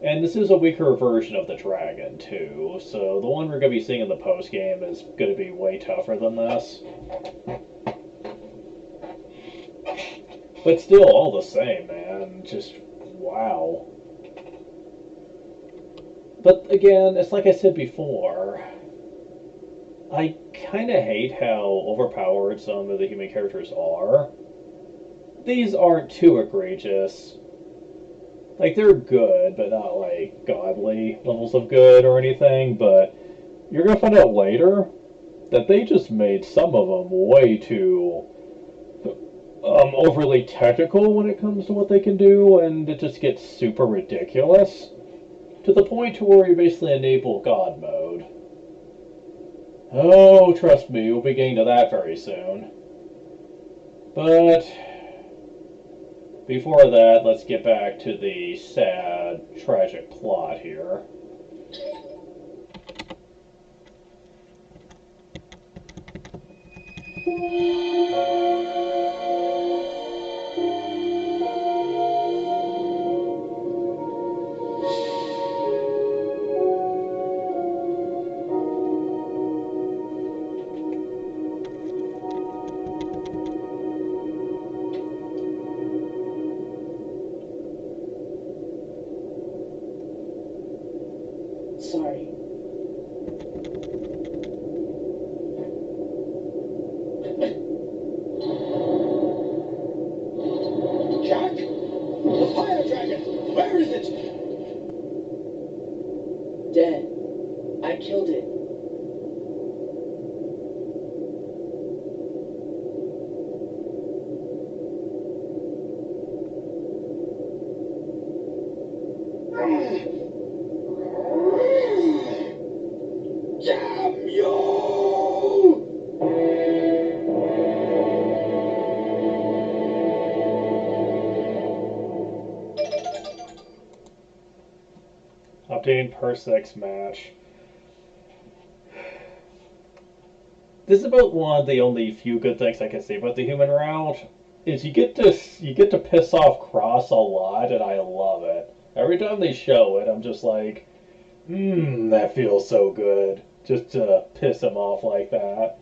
A: And this is a weaker version of the dragon, too, so the one we're going to be seeing in the post game is going to be way tougher than this. But still, all the same, man. Just wow. But again, it's like I said before, I kind of hate how overpowered some of the human characters are. These aren't too egregious. Like, they're good, but not like godly levels of good or anything. But you're gonna find out later that they just made some of them way too overly technical when it comes to what they can do, and it just gets super ridiculous to the point to where you basically enable God mode. Oh, trust me, we'll be getting to that very soon. But before that, let's get back to the sad, tragic plot here.
D: Sorry.
E: Jack? The fire dragon! Where is it?
D: Dead. I killed it.
E: Damn you!
A: Obtain Persix match. This is about one of the only few good things I can say about the human route. Is you get to piss off Cross a lot, and I love it. Every time they show it, I'm just like, that feels so good. Just to piss him off like that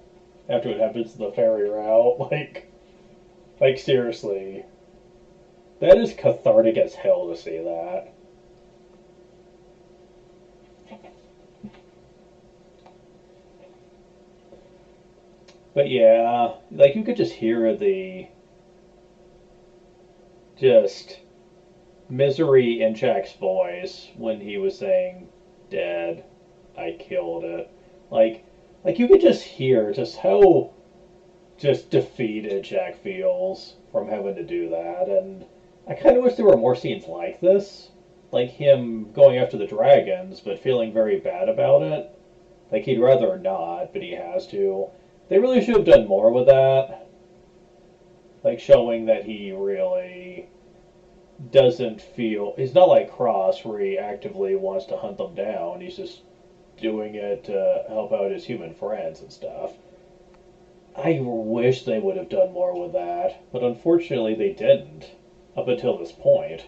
A: after it happens to the ferry route. Like seriously, that is cathartic as hell to see that. But yeah, like you could just hear the just misery in Jack's voice when he was saying, "Dead, I killed it." Like, like you could just hear just how just defeated Jack feels from having to do that, and I kind of wish there were more scenes like this, like him going after the dragons, but feeling very bad about it. Like he'd rather not, but he has to. They really should have done more with that, like showing that he really doesn't feel. He's not like Cross, where he actively wants to hunt them down. He's just doing it to help out his human friends and stuff. I wish they would have done more with that, but unfortunately they didn't up until this point.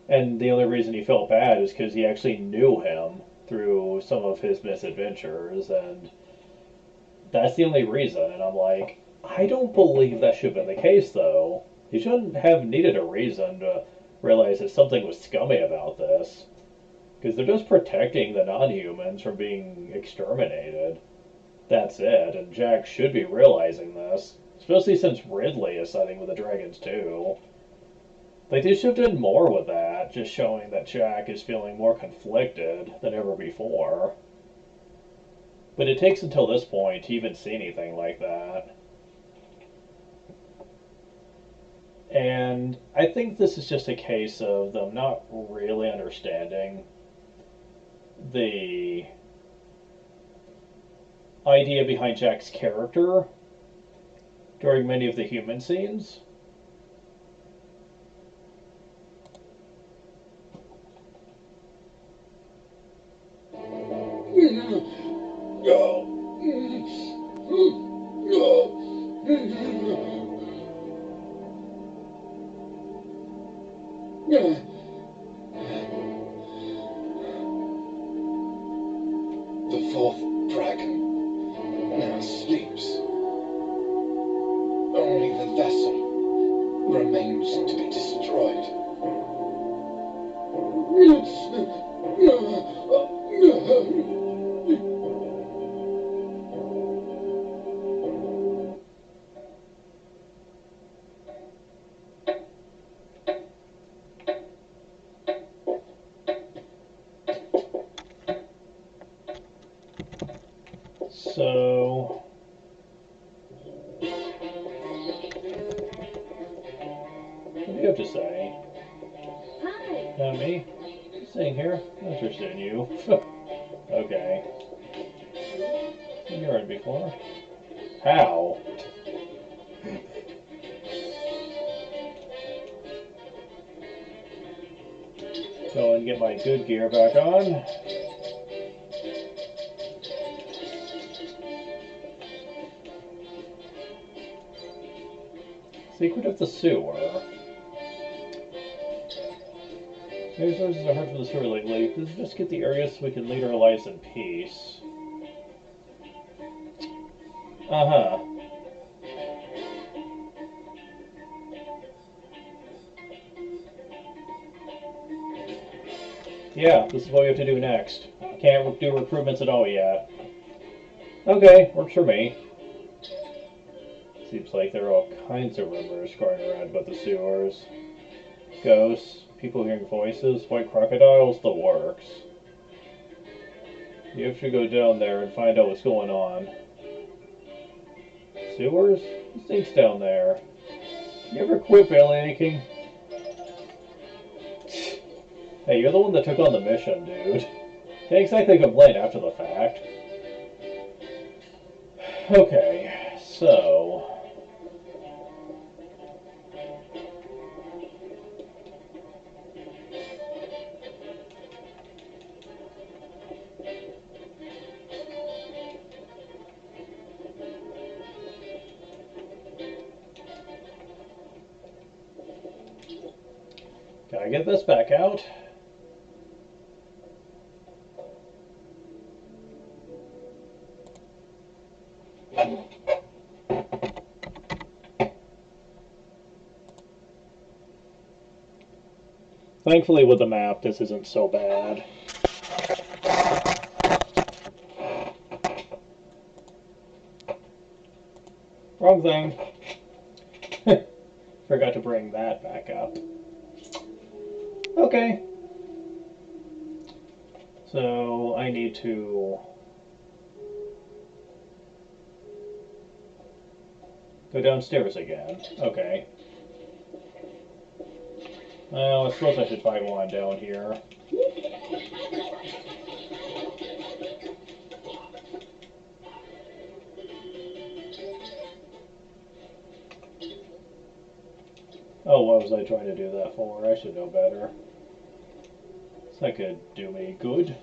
A: And the only reason he felt bad is because he actually knew him through some of his misadventures, and that's the only reason. And I'm like, I don't believe that should have been the case, though. He shouldn't have needed a reason to realize that something was scummy about this. Because they're just protecting the non humans from being exterminated. That's it, and Jack should be realizing this. Especially since Ridley is siding with the dragons, too. Like, they should have done more with that, just showing that Jack is feeling more conflicted than ever before. But it takes until this point to even see anything like that. And I think this is just a case of them not really understanding the idea behind Jack's character during many of the human scenes.
E: The fourth dragon now sleeps. Only the vessel remains to be destroyed.
A: So, what do you have to say?
B: Hi.
A: Not me? Sitting here? I'm interested in you. Okay. You heard before. How? Go and get my good gear back on. Secret of the sewer. Maybe sources are hard from the sewer lately. Let's just get the area so we can lead our lives in peace. Uh-huh. Yeah, this is what we have to do next. Can't do recruitments at all yet. Okay, works for me. Seems like there are all kinds of rumors going around about the sewers. Ghosts, people hearing voices, white crocodiles, the works. You have to go down there and find out what's going on. Sewers? Who thinks down there? You ever quit belly aching? Hey, you're the one that took on the mission, dude. Can't exactly complain after the fact. Okay, so... Gotta get this back out. Thankfully with the map this isn't so bad. Wrong thing. Forgot to bring that back up. Okay. So I need to go downstairs again. Okay. Well, I suppose I should fight one down here. Oh, what was I trying to do that for? I should know better. That could do me good.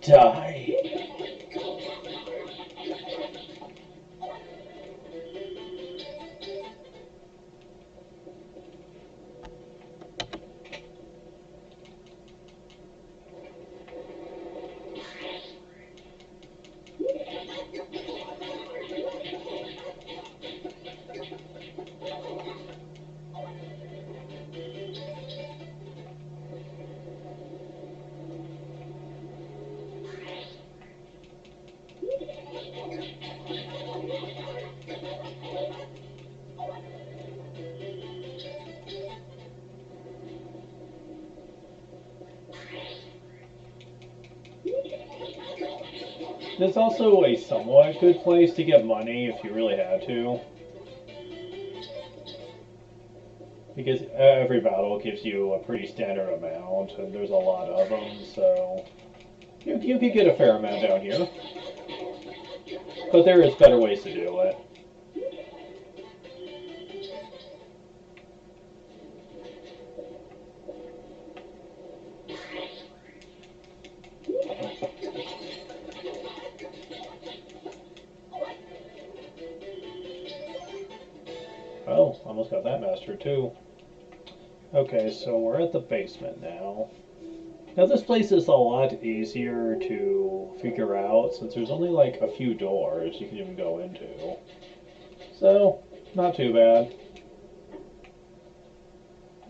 A: Die. There's also a somewhat good place to get money if you really had to. Because every battle gives you a pretty standard amount, and there's a lot of them, so you could get a fair amount down here. But there is better ways to do it. Oh, almost got that mastered too. Okay, so we're at the basement now. Now this place is a lot easier to figure out since there's only like a few doors you can even go into. So, not too bad.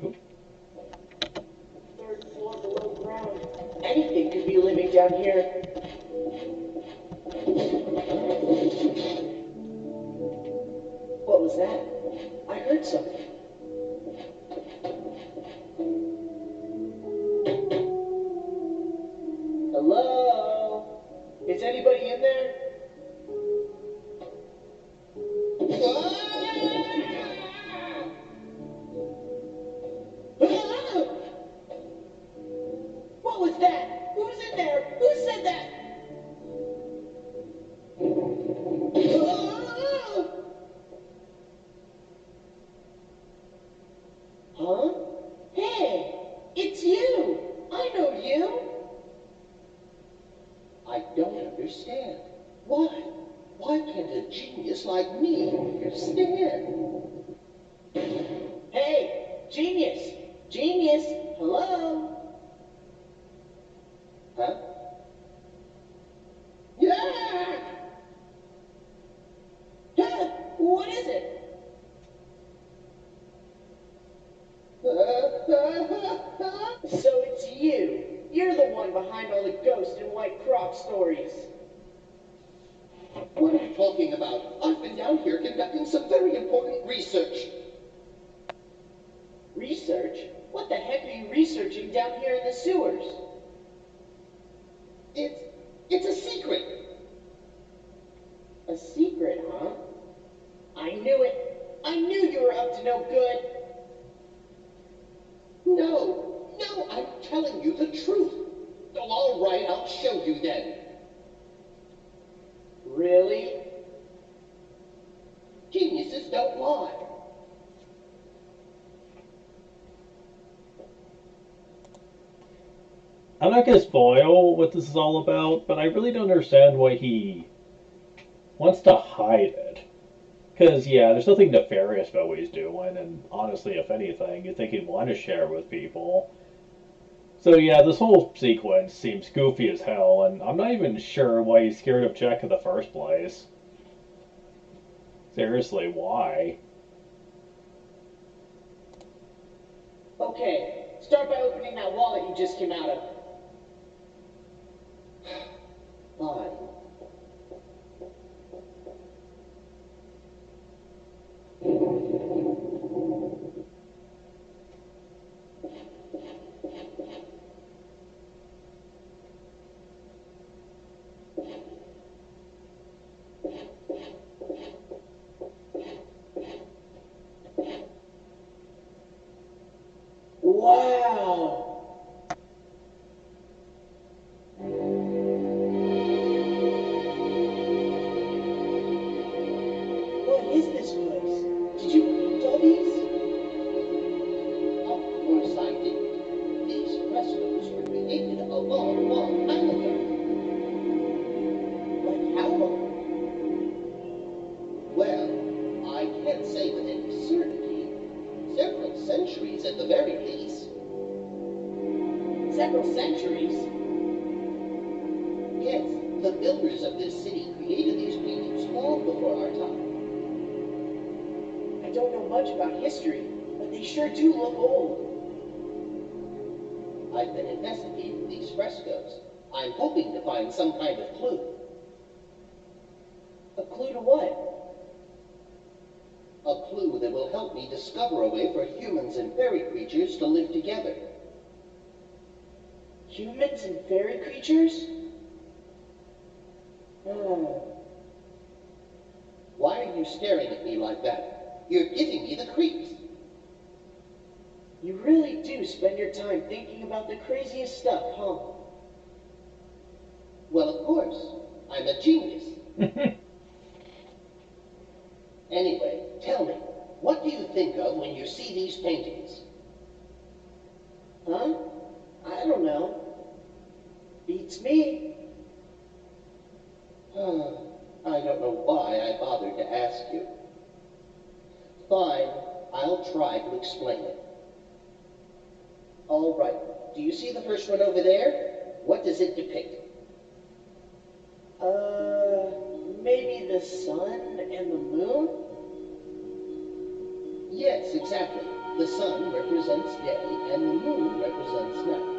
A: Oop.
D: Third floor below ground. Anything could be living down here. What was that? I heard something. Hello? Is anybody in there? What was that? Who's in there? Who said that? Huh? Hey, it's you. I know you.
E: I don't understand. Why? Why can't a genius like me understand?
D: Hey, genius. Genius. Hello?
E: Huh? Yeah!
D: Huh? What is it? So it's you. You're the one behind all the ghost and white croc stories.
E: What are you talking about? I've been down here conducting some very important research.
D: Research? What the heck are you researching down here in the sewers?
E: It's a secret.
D: A secret, huh? I knew it. I knew you were up to no good.
E: No, I'm telling you the truth. Oh, all right, I'll show you then.
D: Really?
E: Geniuses don't lie.
A: I'm not going to spoil what this is all about, but I really don't understand why he wants to hide it. Because, yeah, there's nothing nefarious about what he's doing, and honestly, if anything, you'd think he'd want to share it with people. So, yeah, this whole sequence seems goofy as hell, and I'm not even sure why he's scared of Jack in the first place. Seriously, why?
D: Okay, start by opening that wallet you just came out of.
E: Fine.
D: Wow! several centuries.
F: Yes, the builders of this city created these paintings long before our time.
D: I don't know much about history, but they sure do look old.
F: I've been investigating these frescoes. I'm hoping to find some kind of clue.
D: A clue to what?
F: A clue that will help me discover a way for humans and fairy creatures to live together.
D: Humans and fairy creatures?
F: Why are you staring at me like that? You're giving me the creeps.
D: You really do spend your time thinking about the craziest stuff, huh?
F: Well, of course. I'm a genius. Anyway, tell me, what do you think of when you see these paintings?
D: Huh? I don't know. Beats me.
F: I don't know why I bothered to ask you. Fine, I'll try to explain it. All right, do you see the first one over there? What does it depict?
D: Maybe the sun and the moon?
F: Yes, exactly. The sun represents day and the moon represents night.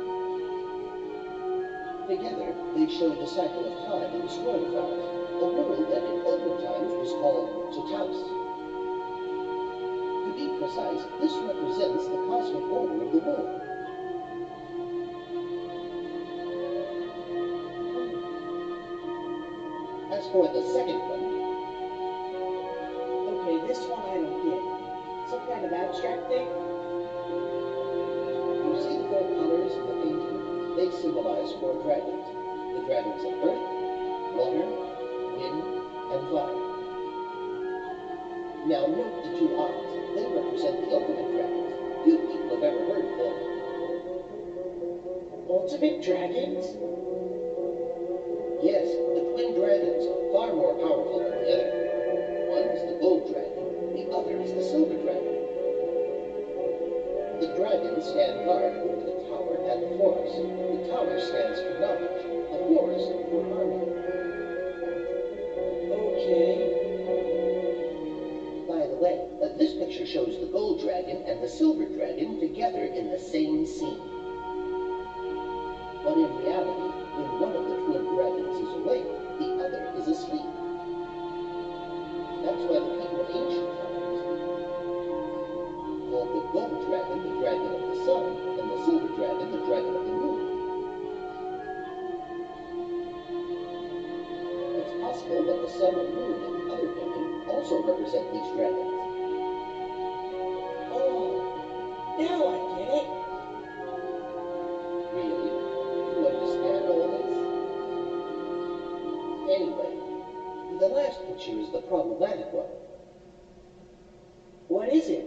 F: Together, they show the cycle of time in the squirrel forest, a world that in olden times was called Totaus. To be precise, this represents the cosmic order of the world. As for the second one,
D: Okay, this one I don't get. Some kind of abstract thing?
F: you see the four colors in the painting? They symbolize four dragons. The dragons of earth, water, wind, and fire. Now note the two eyes. They represent the ultimate dragons. Few people have ever heard of them.
D: Ultimate dragons?
F: Yes, the twin dragons, far more powerful than the other. One is the gold dragon, the other is the silver dragon. The dragons stand guard over the tower and the forest. The tower stands for knowledge, the forest for harmony.
D: Okay.
F: By the way, this picture shows the gold dragon and the silver dragon together in the same scene. But in reality, when one of the twin dragons is awake, the other is asleep. That's why the people of ancient times called the gold dragon the dragon of the sun, and the silver dragon the dragon of the moon. It's possible that the sun and moon in the other painting also represent these dragons.
D: Oh, now I get it.
F: Really? You understand all this? Anyway, the last picture is the problematic one.
D: What is it?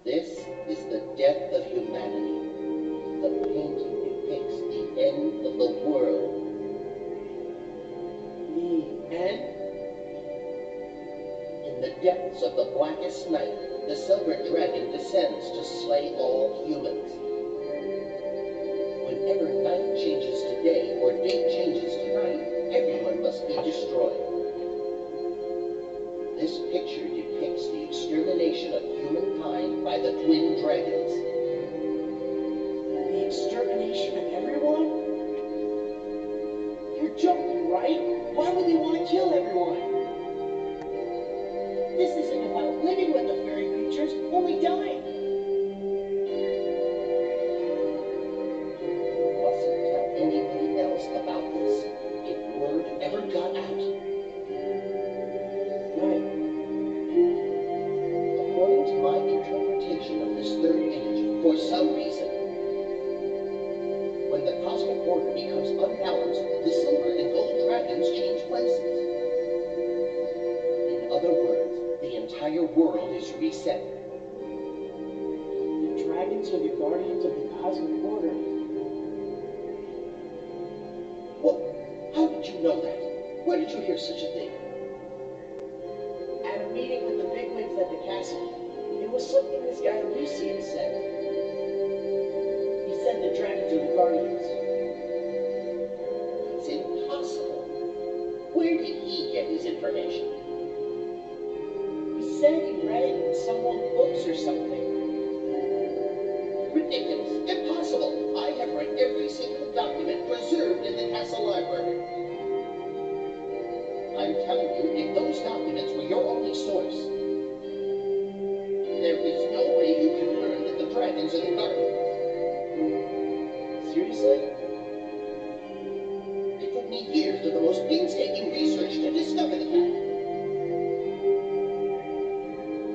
F: This is the death of humanity. The painting depicts the end of the world.
D: The end?
F: In the depths of the blackest night, the silver dragon descends to slay all humans. Whenever night changes to day or day changes to night, everyone must be destroyed. This picture depicts the extermination of humankind by the twin dragons.
D: The extermination of everyone? You're joking, right? Why would they want to kill everyone? This isn't about living with the fairy creatures, only dying.
F: Mustn't tell anybody else about this. If word ever got out.
D: Right.
F: According to my interpretation of this third age, for some reason, when the cosmic order becomes unbalanced, the silver and gold dragons change places. In other words, the entire world is reset.
D: The dragons are the guardians of the cosmic order.
F: What? How did you know that? Where did you hear such a thing?
D: At a meeting with the bigwigs at the castle, it was something this guy Lucian said. He
F: Guardians. It's impossible. Where did he get his information?
D: He said he read it in some old books or something.
F: Ridiculous. Impossible. I have read every single document preserved in the castle library. I'm telling you, if those documents were your only source, there is no way you can learn that the dragons are the guardians.
D: Seriously?
F: It took me years of the most painstaking research to discover the fact.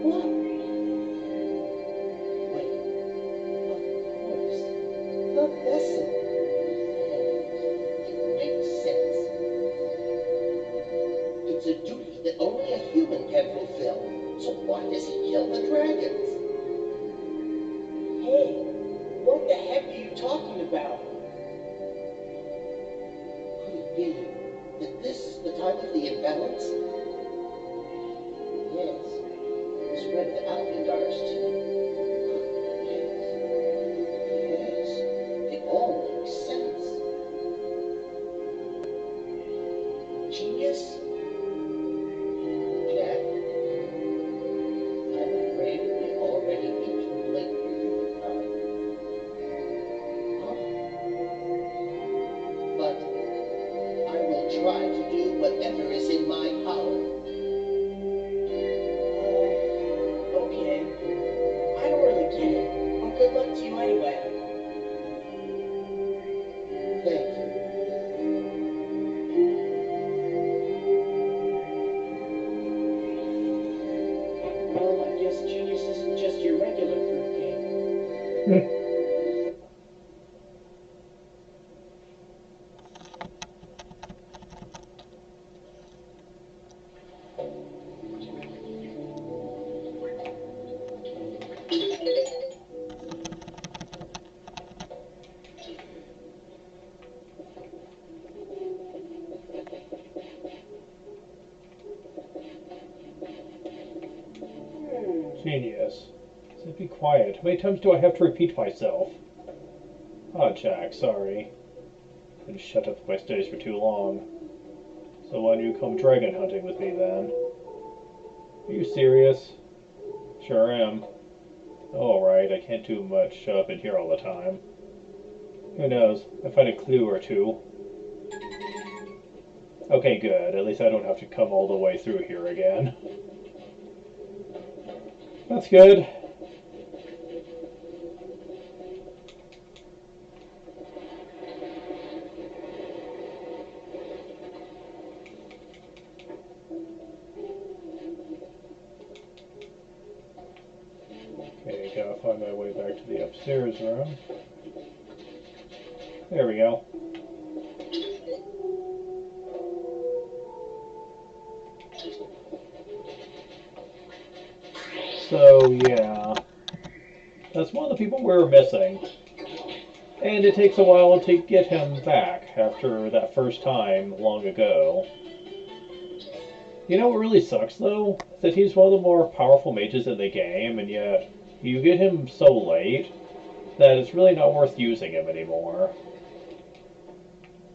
D: What?
F: Wait, of course, the vessel. It makes sense. It's a duty that only a human can fulfill. So why does he kill the dragons?
D: Hey, what the heck are you talking about?
F: Could it be that this is the time of the imbalance? Yes. The spread of Alvindars too. Yes. Yes. It all makes sense.
D: Genius?
F: Jack, I'm afraid it may already be too late for you to time. But I will try to do whatever is in my power.
D: Okay. I don't really get it, but good luck to you anyway.
F: Thank you.
D: Well, I guess genius isn't just your regular fruitcake.
A: Genius. So be quiet. How many times do I have to repeat myself? Ah, Jack, sorry. Been shut up my stage for too long. So why don't you come dragon hunting with me then? Are you serious? Sure am. Alright, I can't do much up in here all the time. Who knows? I find a clue or two. Okay, good. At least I don't have to come all the way through here again. That's good. Okay, gotta find my way back to the upstairs room. There we go. So, yeah. That's one of the people we were missing. And it takes a while to get him back after that first time long ago. You know what really sucks, though? That he's one of the more powerful mages in the game, and yet you get him so late that it's really not worth using him anymore.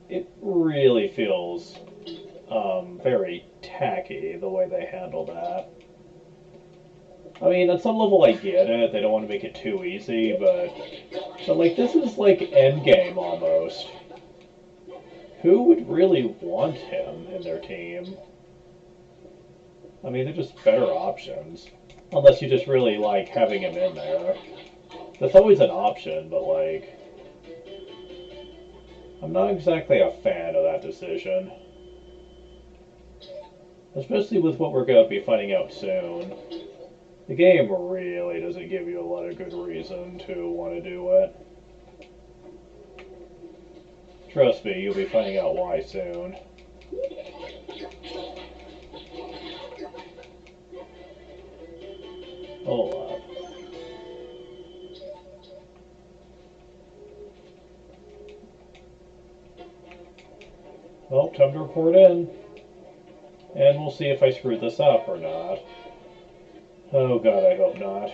A: It really feels very tacky the way they handle that. I mean, at some level I get it, they don't want to make it too easy, but like, this is like endgame almost. Who would really want him in their team? I mean, they're just better options. Unless you just really like having him in there. That's always an option, but like, I'm not exactly a fan of that decision. Especially with what we're going to be finding out soon. The game really doesn't give you a lot of good reason to want to do it. Trust me, you'll be finding out why soon. Hold up. Well, time to report in. And we'll see if I screwed this up or not. Oh god, I hope not.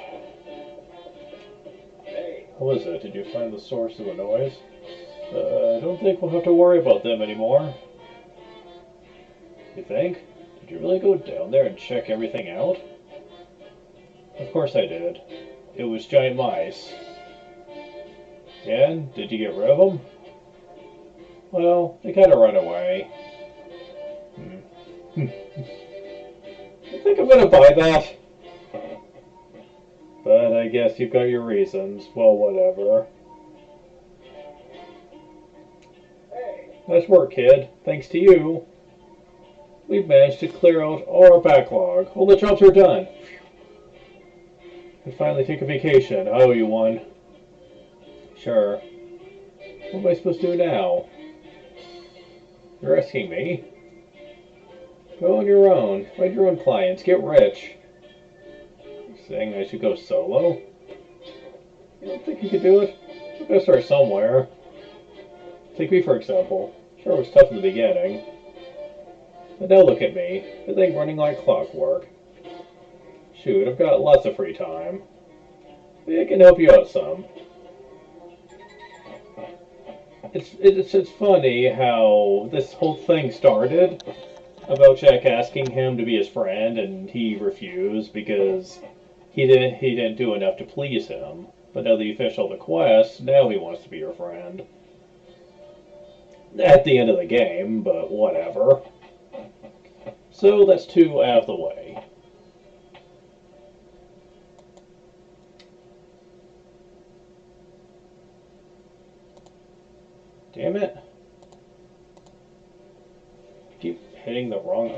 E: Hey,
A: What was it? Did you find the source of the noise? I don't think we'll have to worry about them anymore. You think? Did you really go down there and check everything out? Of course I did. It was giant mice. And did you get rid of them? Well, they kind of run away. I think I'm gonna buy that. But I guess you've got your reasons. Well, whatever. Nice work, kid. Thanks to you, we've managed to clear out all our backlog. All the jobs are done. And finally take a vacation. I owe you one. Sure. What am I supposed to do now? You're asking me? Go on your own. Find your own clients. Get rich. You're saying I should go solo? You don't think you could do it? You gotta start somewhere. Take me for example. Sure, it was tough in the beginning. But now look at me. Everything running like clockwork. Shoot, I've got lots of free time. Maybe I can help you out some. It's funny how this whole thing started about Jack asking him to be his friend, and he refused because he didn't do enough to please him. But now that you finished all the quests, now he wants to be your friend. At the end of the game, but whatever. So that's 2 out of the way. Damn it. I keep hitting the wrong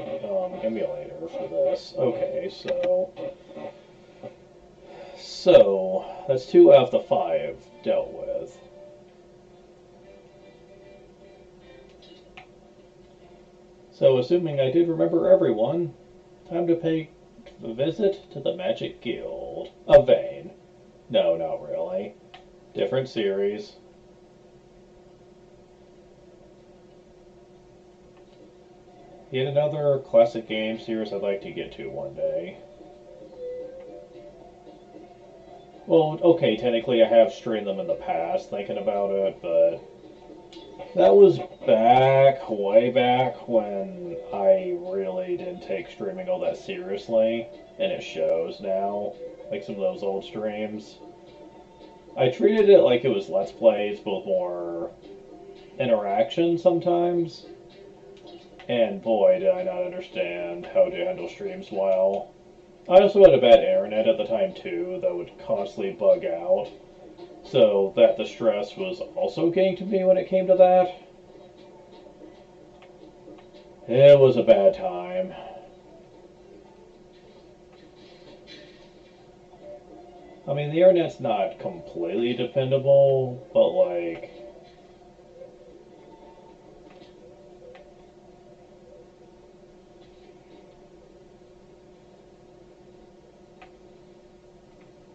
A: emulator for this. Okay, so that's 2 out of the 5 dealt with. So assuming I did remember everyone, time to pay a visit to the Magic Guild. A Vane. No, not really. Different series. Yet another classic game series I'd like to get to one day. Well, okay, technically I have streamed them in the past, thinking about it, but that was back, way back, when I really didn't take streaming all that seriously, and it shows now, like some of those old streams. I treated it like it was Let's Plays, but more interaction sometimes. And boy, did I not understand how to handle streams well. I also had a bad internet at the time too that would constantly bug out. So that the stress was also getting to me when it came to that. It was a bad time. I mean, the internet's not completely dependable, but like,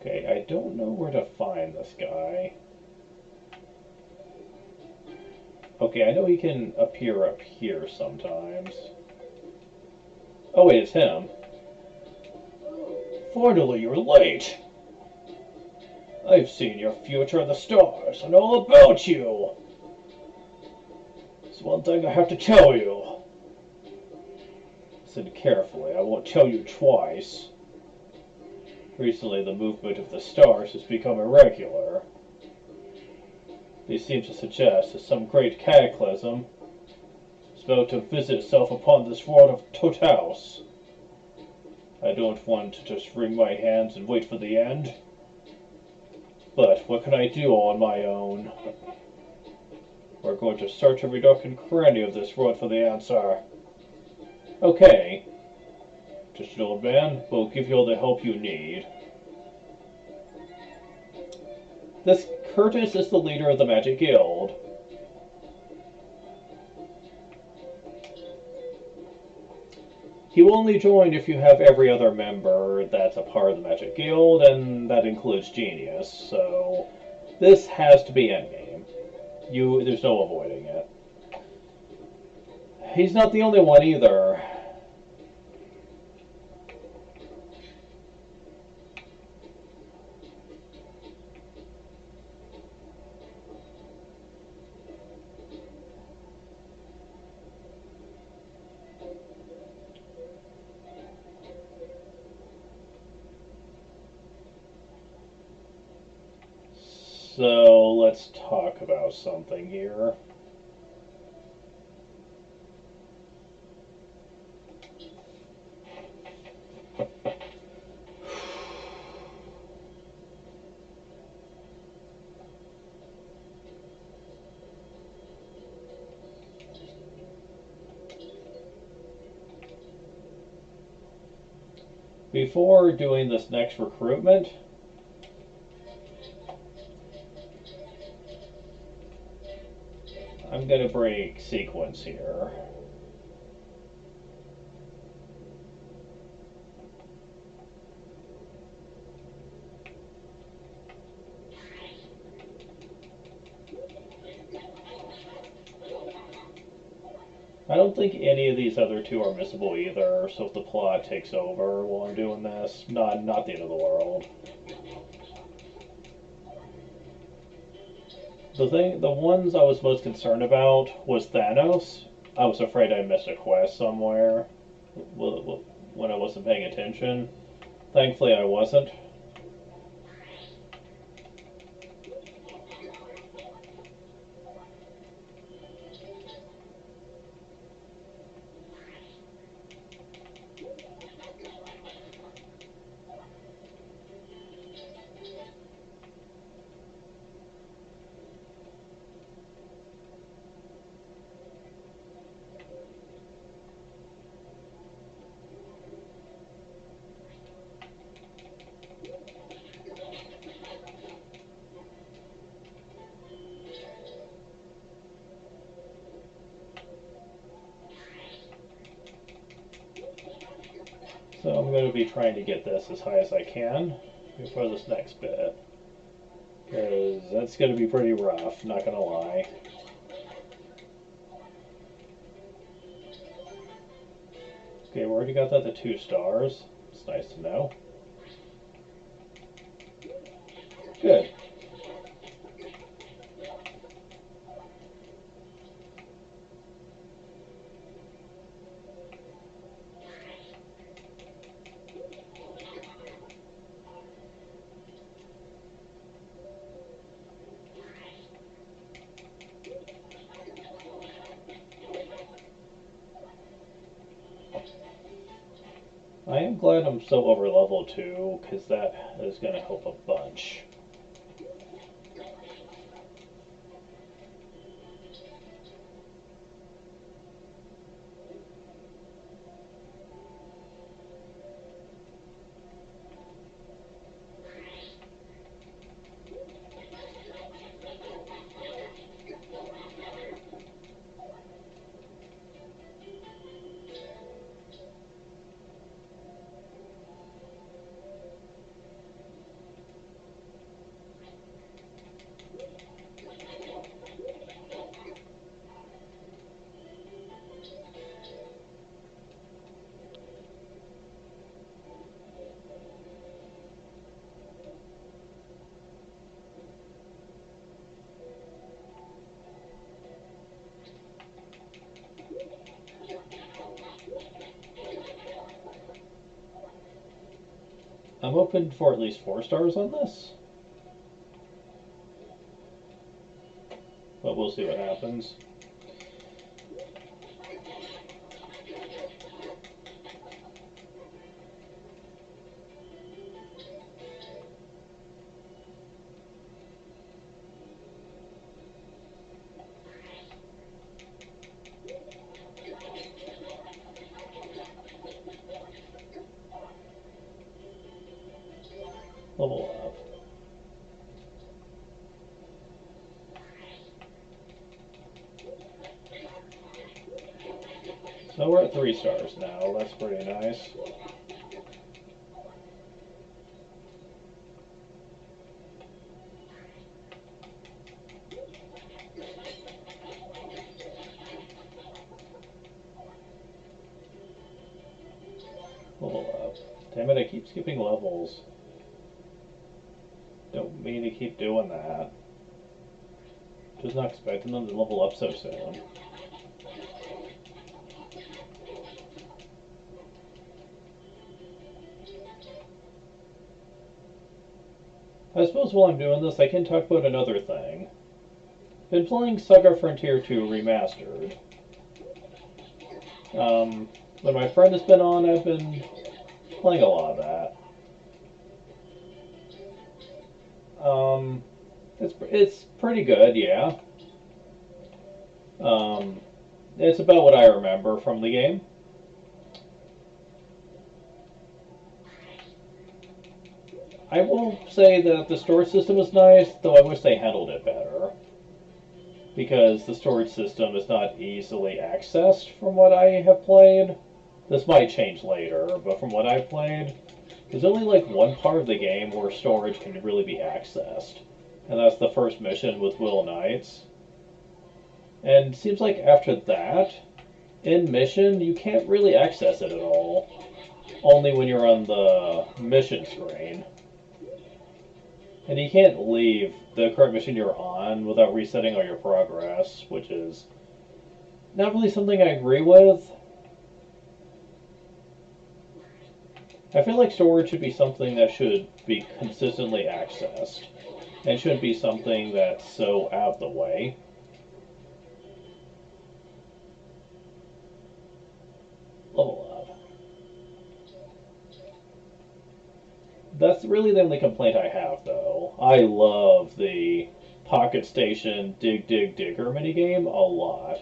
A: okay, I don't know where to find this guy. Okay, I know he can appear up here sometimes. Oh wait, it's him. Finally, you're late! I've seen your future in the stars and all about you! There's one thing I have to tell you. Listen carefully, I won't tell you twice. Recently, the movement of the stars has become irregular. This seems to suggest that some great cataclysm is about to visit itself upon this world of Totaus. I don't want to just wring my hands and wait for the end. But what can I do on my own? We're going to search every nook and cranny of this world for the answer. Okay. Just an old man, but we'll give you all the help you need. This Curtis is the leader of the Magic Guild. He will only join if you have every other member that's a part of the Magic Guild, and that includes Genius, so this has to be endgame. There's no avoiding it. He's not the only one either. So let's talk about something here. Before doing this next recruitment, I'm going to break sequence here. I don't think any of these other two are missable either, so if the plot takes over while I'm doing this, not the end of the world. The ones I was most concerned about was Thanos. I was afraid I missed a quest somewhere when I wasn't paying attention. Thankfully, I wasn't. So I'm going to be trying to get this as high as I can before this next bit. Because that's going to be pretty rough, not going to lie. Okay, we already got that to 2 stars. It's nice to know. Good. I am glad I'm so over level too, because that is going to help a bunch. I'm hoping for at least 4 stars on this, but we'll see what happens. Level up. So we're at 3 stars now, that's pretty nice. Level up. Damn it, I keep skipping levels. Don't mean to keep doing that. Just not expecting them to level up so soon. I suppose while I'm doing this, I can talk about another thing. Been playing Saga Frontier 2 Remastered. When my friend has been on, I've been playing a lot of that. It's pretty good, yeah. Um, it's about what I remember from the game. I will say that the storage system is nice, though I wish they handled it better. Because the storage system is not easily accessed from what I have played. This might change later, but from what I've played, there's only like one part of the game where storage can really be accessed. And that's the first mission with Will Knights. And it seems like after that, in mission, you can't really access it at all. Only when you're on the mission screen. And you can't leave the current mission you're on without resetting all your progress, which is not really something I agree with. I feel like storage should be something that should be consistently accessed, and shouldn't be something that's so out of the way. Level up. That's really the only complaint I have, though. I love the Pocket Station Dig Dig Digger minigame a lot.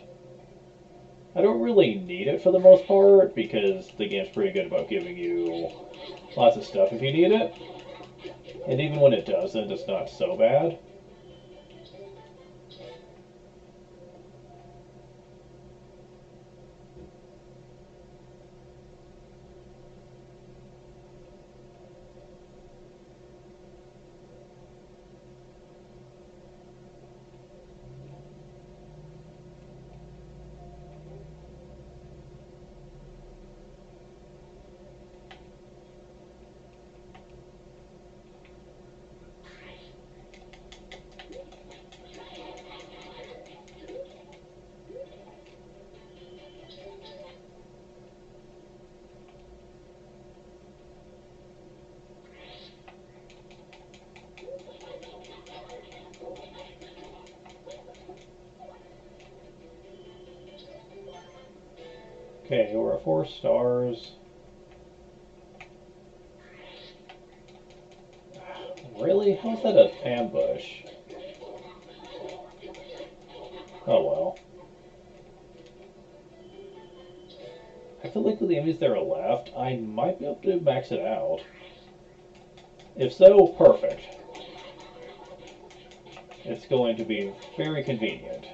A: I don't really need it for the most part because the game's pretty good about giving you lots of stuff if you need it. And even when it doesn't, it's not so bad. Okay, we're at 4 stars. Really? How's that an ambush? Oh well. I feel like with the enemies that are left, I might be able to max it out. If so, perfect. It's going to be very convenient.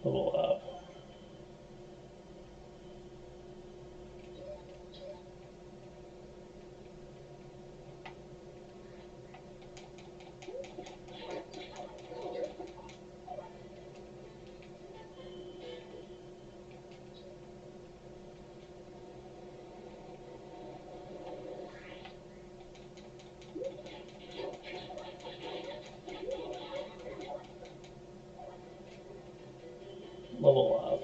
A: Level up. Level up.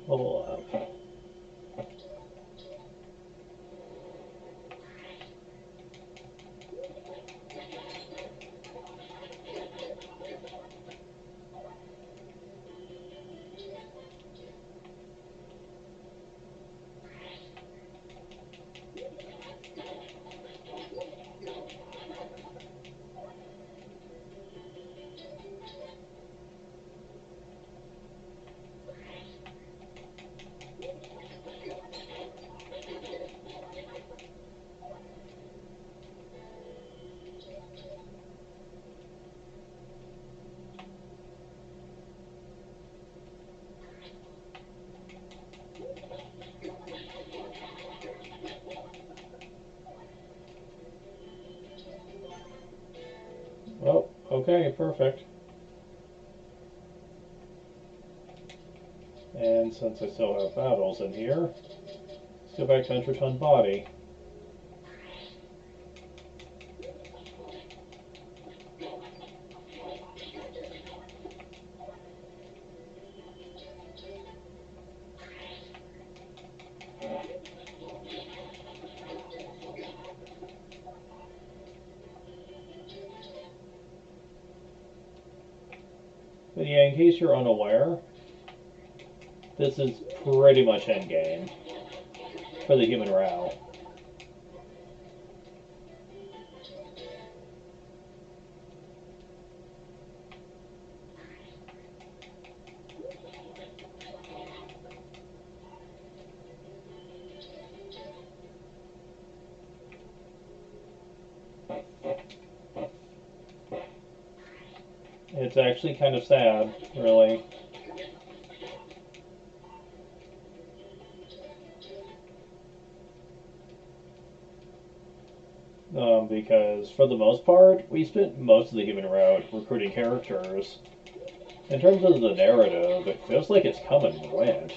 A: Level up. Okay, perfect. And since I still have battles in here, let's go back to Enterton Body. But yeah, in case you're unaware, this is pretty much endgame for the human route. It's actually kind of sad, really. Because for the most part, we spent most of the human route recruiting characters. In terms of the narrative, it feels like it's come and went.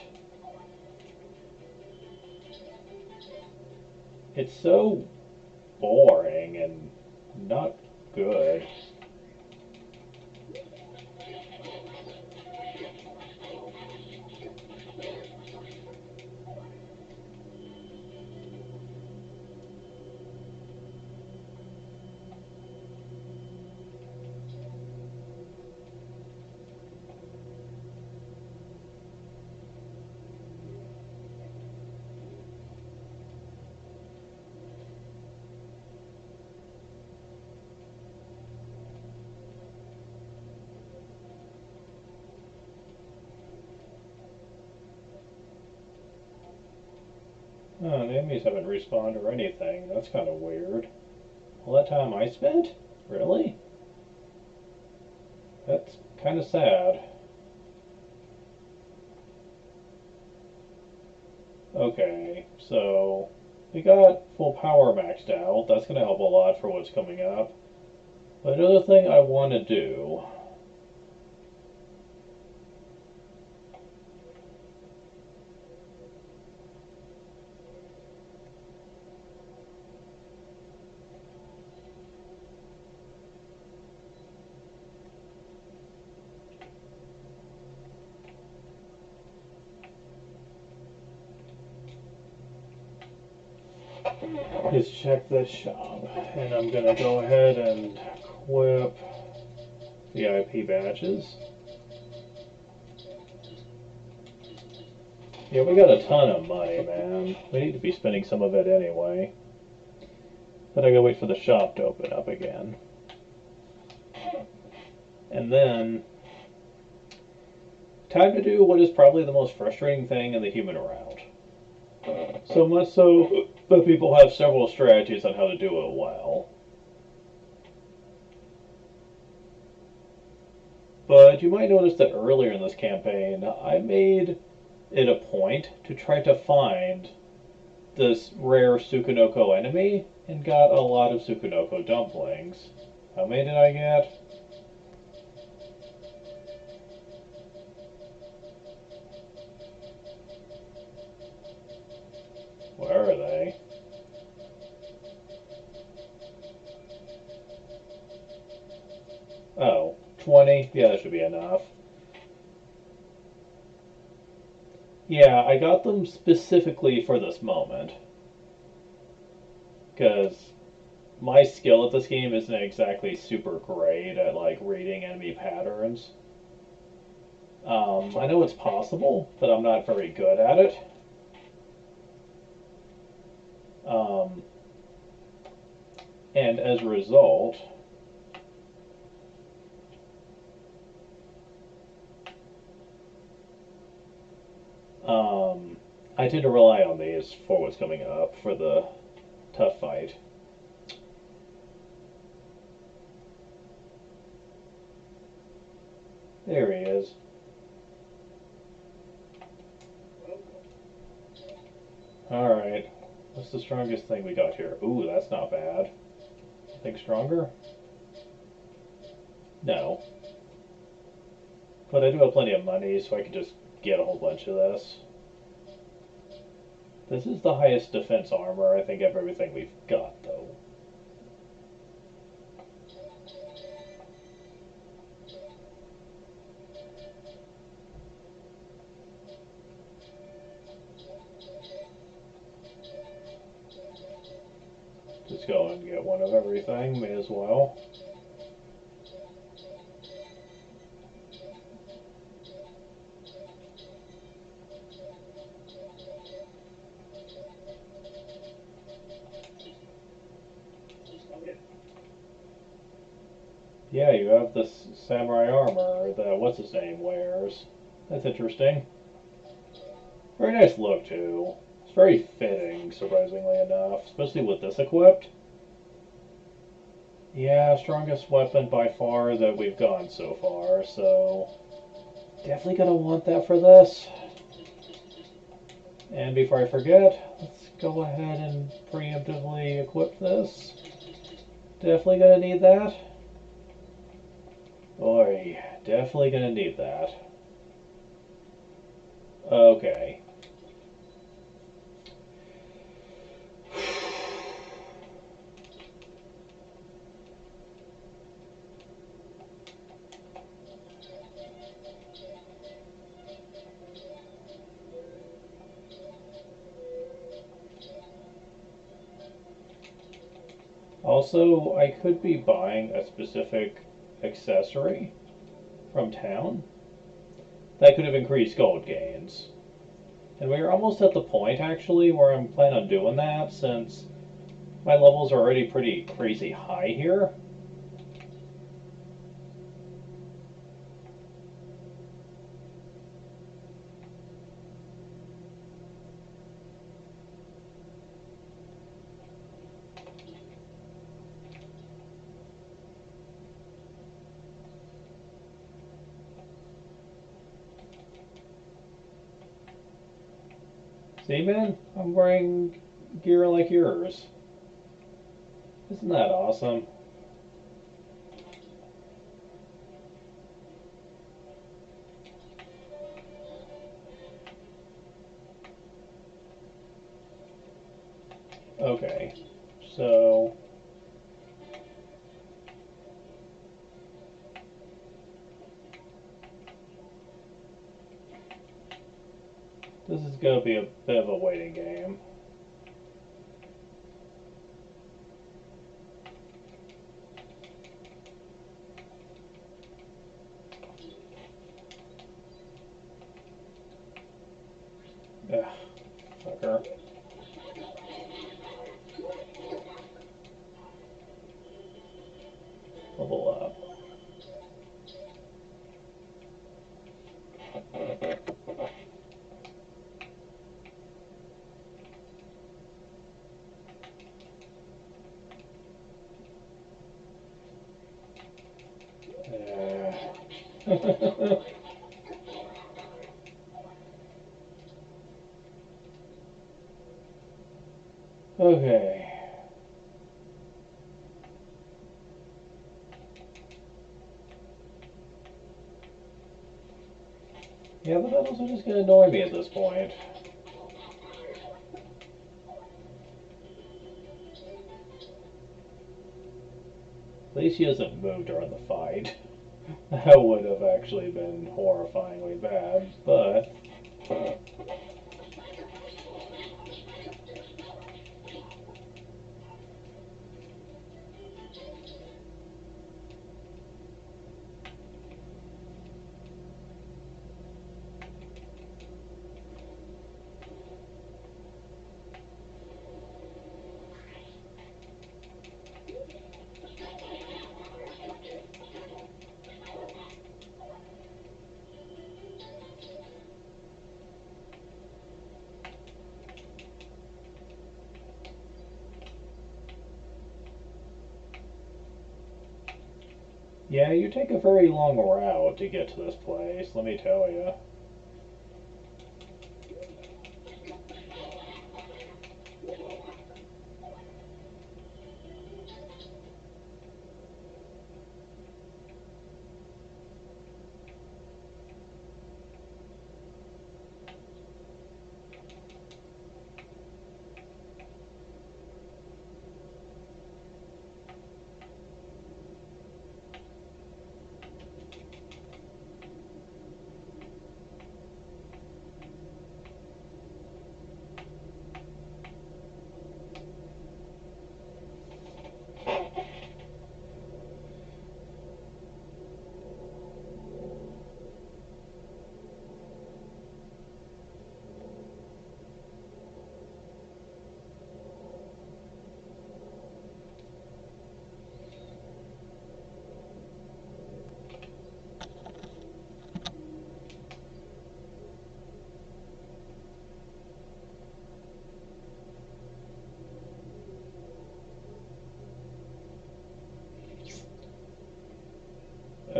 A: It's so boring and not good. Oh, the enemies haven't respawned or anything. That's kind of weird. All that time I spent? Really? That's kind of sad. Okay, so we got full power maxed out. That's going to help a lot for what's coming up. But another thing I want to do is check this shop. And I'm going to go ahead and equip VIP badges. Yeah, we got a ton of money, man. We need to be spending some of it anyway. But I gotta wait for the shop to open up again. And then, time to do what is probably the most frustrating thing in the human route. So much so that people have several strategies on how to do it well. But you might notice that earlier in this campaign, I made it a point to try to find this rare Sukunoko enemy and got a lot of Sukunoko dumplings. How many did I get? Where are they? Oh, 20? Yeah, that should be enough. Yeah, I got them specifically for this moment. Because my skill at this game isn't exactly super great at like reading enemy patterns. I know it's possible, but I'm not very good at it. Um, and as a result, I tend to rely on these for what's coming up for the tough fight. There he is. Alright. What's the strongest thing we got here? Ooh, that's not bad. Think stronger? No. But I do have plenty of money, so I can just get a whole bunch of this. This is the highest defense armor, I think, of everything we've got, though. Just go and get one of everything, may as well. Yeah, you have this samurai armor that what's his name wears. That's interesting. Very nice look too. It's very fitting, surprisingly enough, especially with this equipped. Yeah, strongest weapon by far that we've gone so far, so definitely gonna want that for this. And before I forget, let's go ahead and preemptively equip this. Definitely gonna need that. Boy, definitely gonna need that. Okay. Also, I could be buying a specific accessory from town that could have increased gold gains. And we're almost at the point, actually, where I'm planning on doing that, since my levels are already pretty crazy high here. See, man? I'm wearing gear like yours. Isn't that awesome? Okay, so this is going to be a bit of a waiting game. Ugh, fucker. Level up. Okay. Yeah, the battles are just going to annoy me at this point. At least he doesn't move during the fight. That would have actually been horrifyingly bad, but yeah, you take a very long route to get to this place, let me tell you.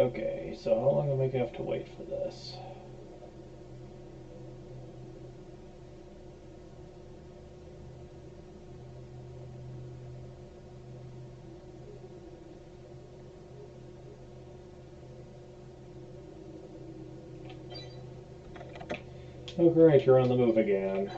A: Okay, so how long am I gonna have to wait for this? Oh great, you're on the move again.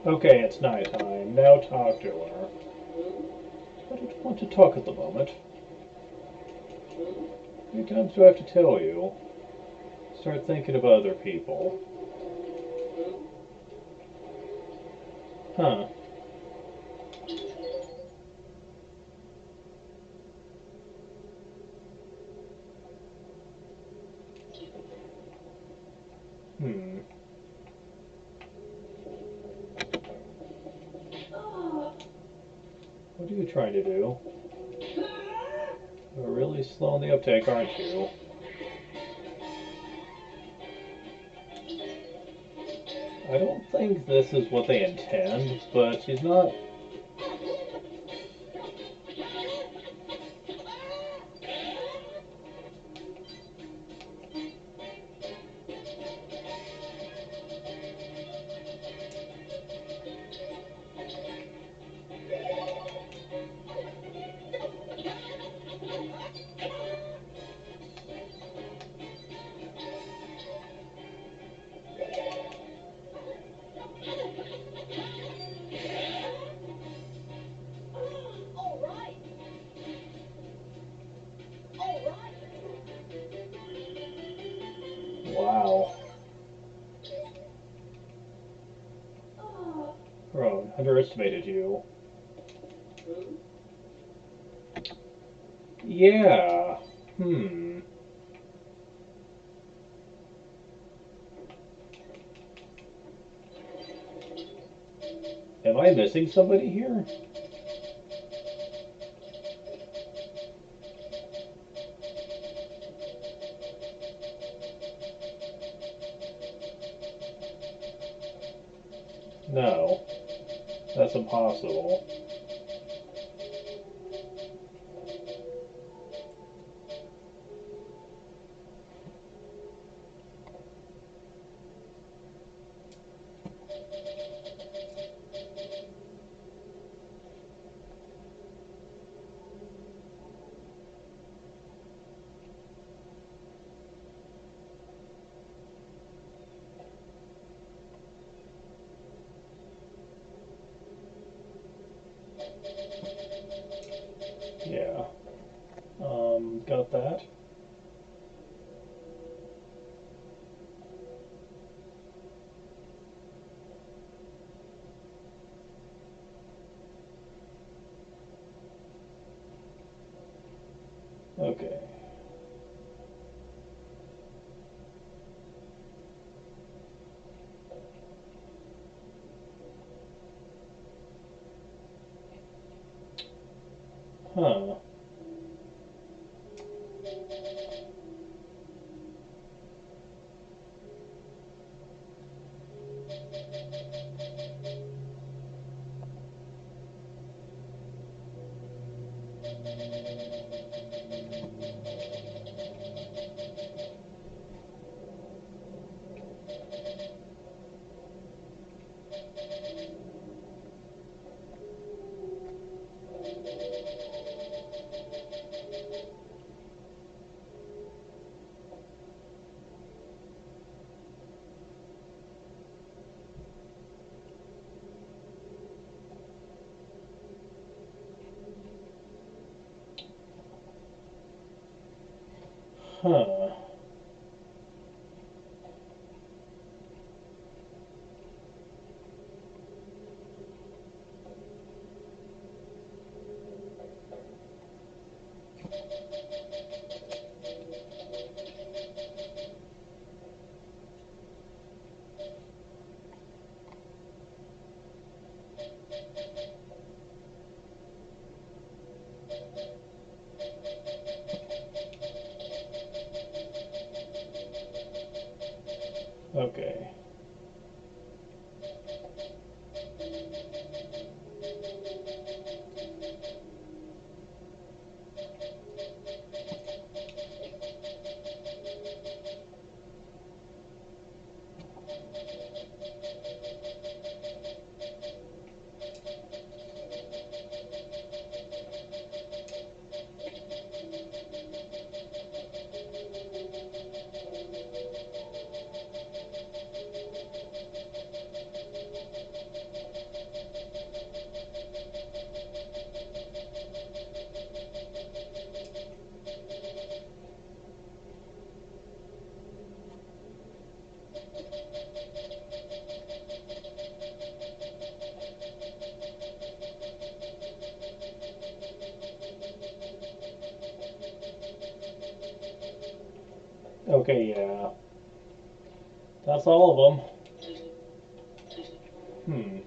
A: Okay, it's nighttime. Now talk to her. I don't want to talk at the moment. How many times do I have to tell you? Start thinking of other people. Huh. Hmm. What are you trying to do? You're really slowing the uptake, aren't you? I don't think this is what they intend, but she's not.
B: All right. All right.
A: Wow. Crone, underestimated you. Yeah. Hmm. Am I missing somebody here? No. That's impossible. Yeah. Got that. Okay. Huh. Huh. Okay. Okay, yeah. That's all of them. Hmm.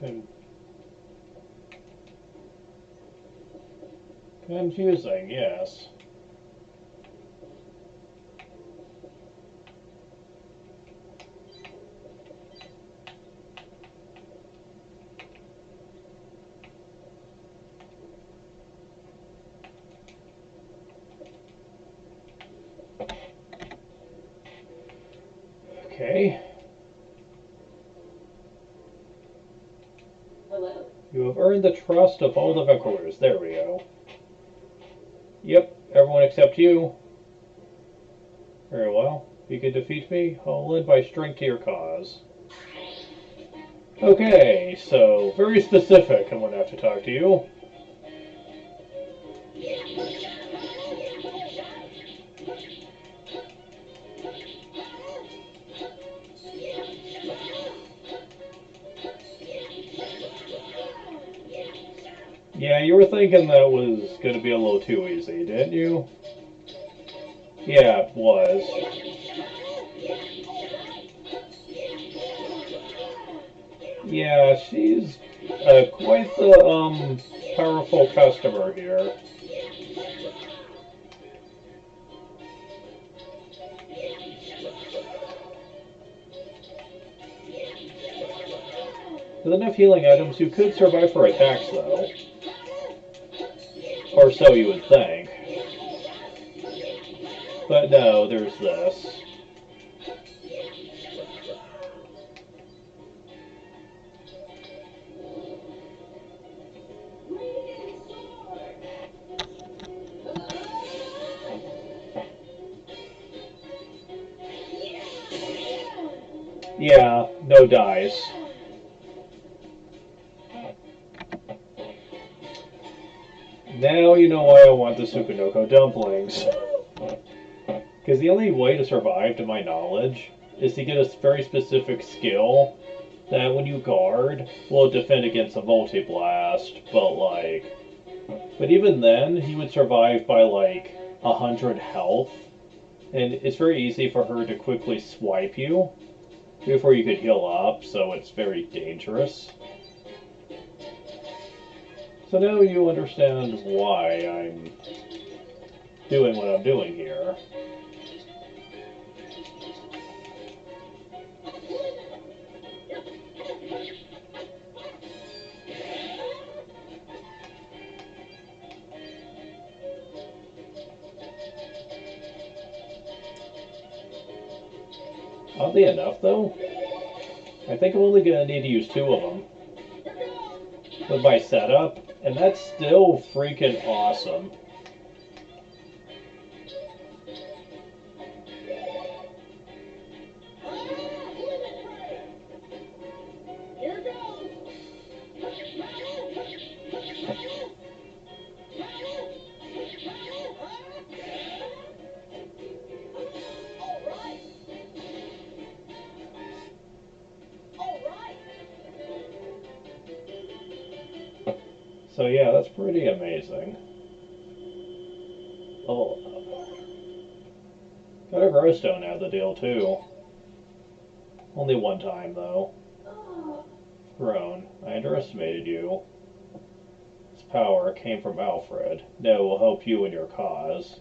A: Con Confusing, yes. Okay.
B: Hello?
A: You have earned the trust of all the Vanquilers. There we go. Yep, everyone except you. Very well. If you can defeat me, I'll lend my strength to your cause. Okay, so very specific. I'm gonna have to talk to you. Yeah, you were thinking that was gonna be a little too easy, didn't you? Yeah, it was. Yeah, she's quite the powerful customer here. With enough healing items, you could survive her attacks, though. Or so you would think. But no, there's this. Yeah, no dice. Now you know why I want the Sukunoko dumplings. Because the only way to survive, to my knowledge, is to get a very specific skill that when you guard will defend against a multi-blast, but even then, he would survive by like 100 health, and it's very easy for her to quickly swipe you before you could heal up, so it's very dangerous. So now you understand why I'm doing what I'm doing here. Oddly enough, though, I think I'm only going to need to use 2 of them with my setup, and that's still freaking awesome. So yeah, that's pretty amazing. Oh, got a glowstone out of the deal too. Only one time though. Grown, I underestimated you. This power came from Alfred. That will help you in your cause.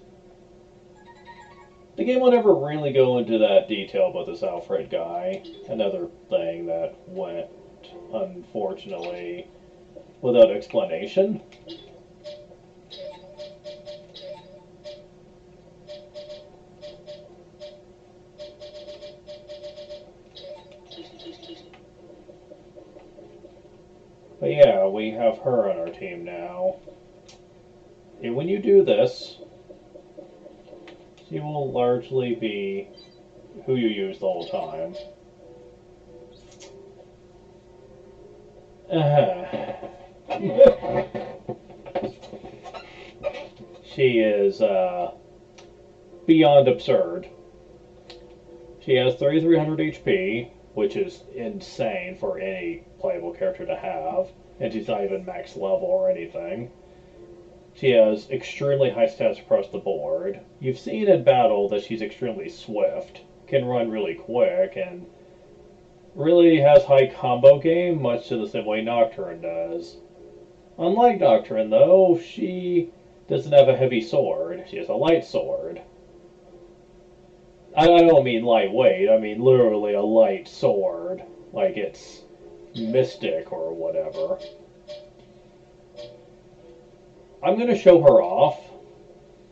A: The game will never really go into that detail about this Alfred guy. Another thing that went, unfortunately, without explanation. But yeah, we have her on our team now. And when you do this, she will largely be who you use the whole time. She is beyond absurd. She has 3300 HP, which is insane for any playable character to have, and she's not even max level or anything. She has extremely high stats across the board. You've seen in battle that she's extremely swift, can run really quick, and really has high combo game, much to the same way Nocturne does. Unlike Nocturne, though, she doesn't have a heavy sword. She has a light sword. I don't mean lightweight, I mean literally a light sword. Like it's mystic or whatever. I'm going to show her off,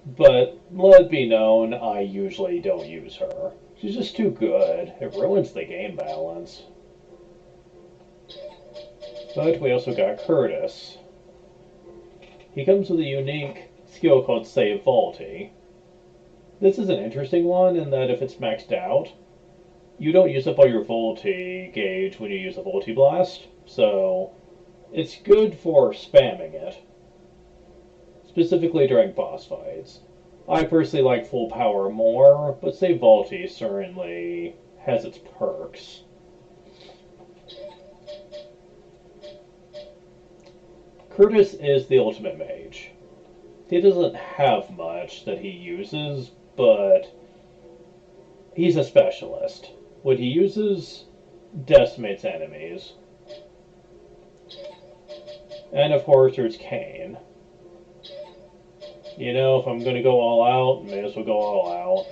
A: but let it be known I usually don't use her. She's just too good. It ruins the game balance. But we also got Curtis. He comes with a unique skill called Save Vaulty. This is an interesting one in that if it's maxed out, you don't use up all your Volti gauge when you use a Volti Blast, so it's good for spamming it, specifically during boss fights. I personally like full power more, but Save Volti certainly has its perks. Curtis is the ultimate mage. He doesn't have much that he uses, but he's a specialist. What he uses decimates enemies. And of course there's Kane. You know, if I'm going to go all out, may as well go all out.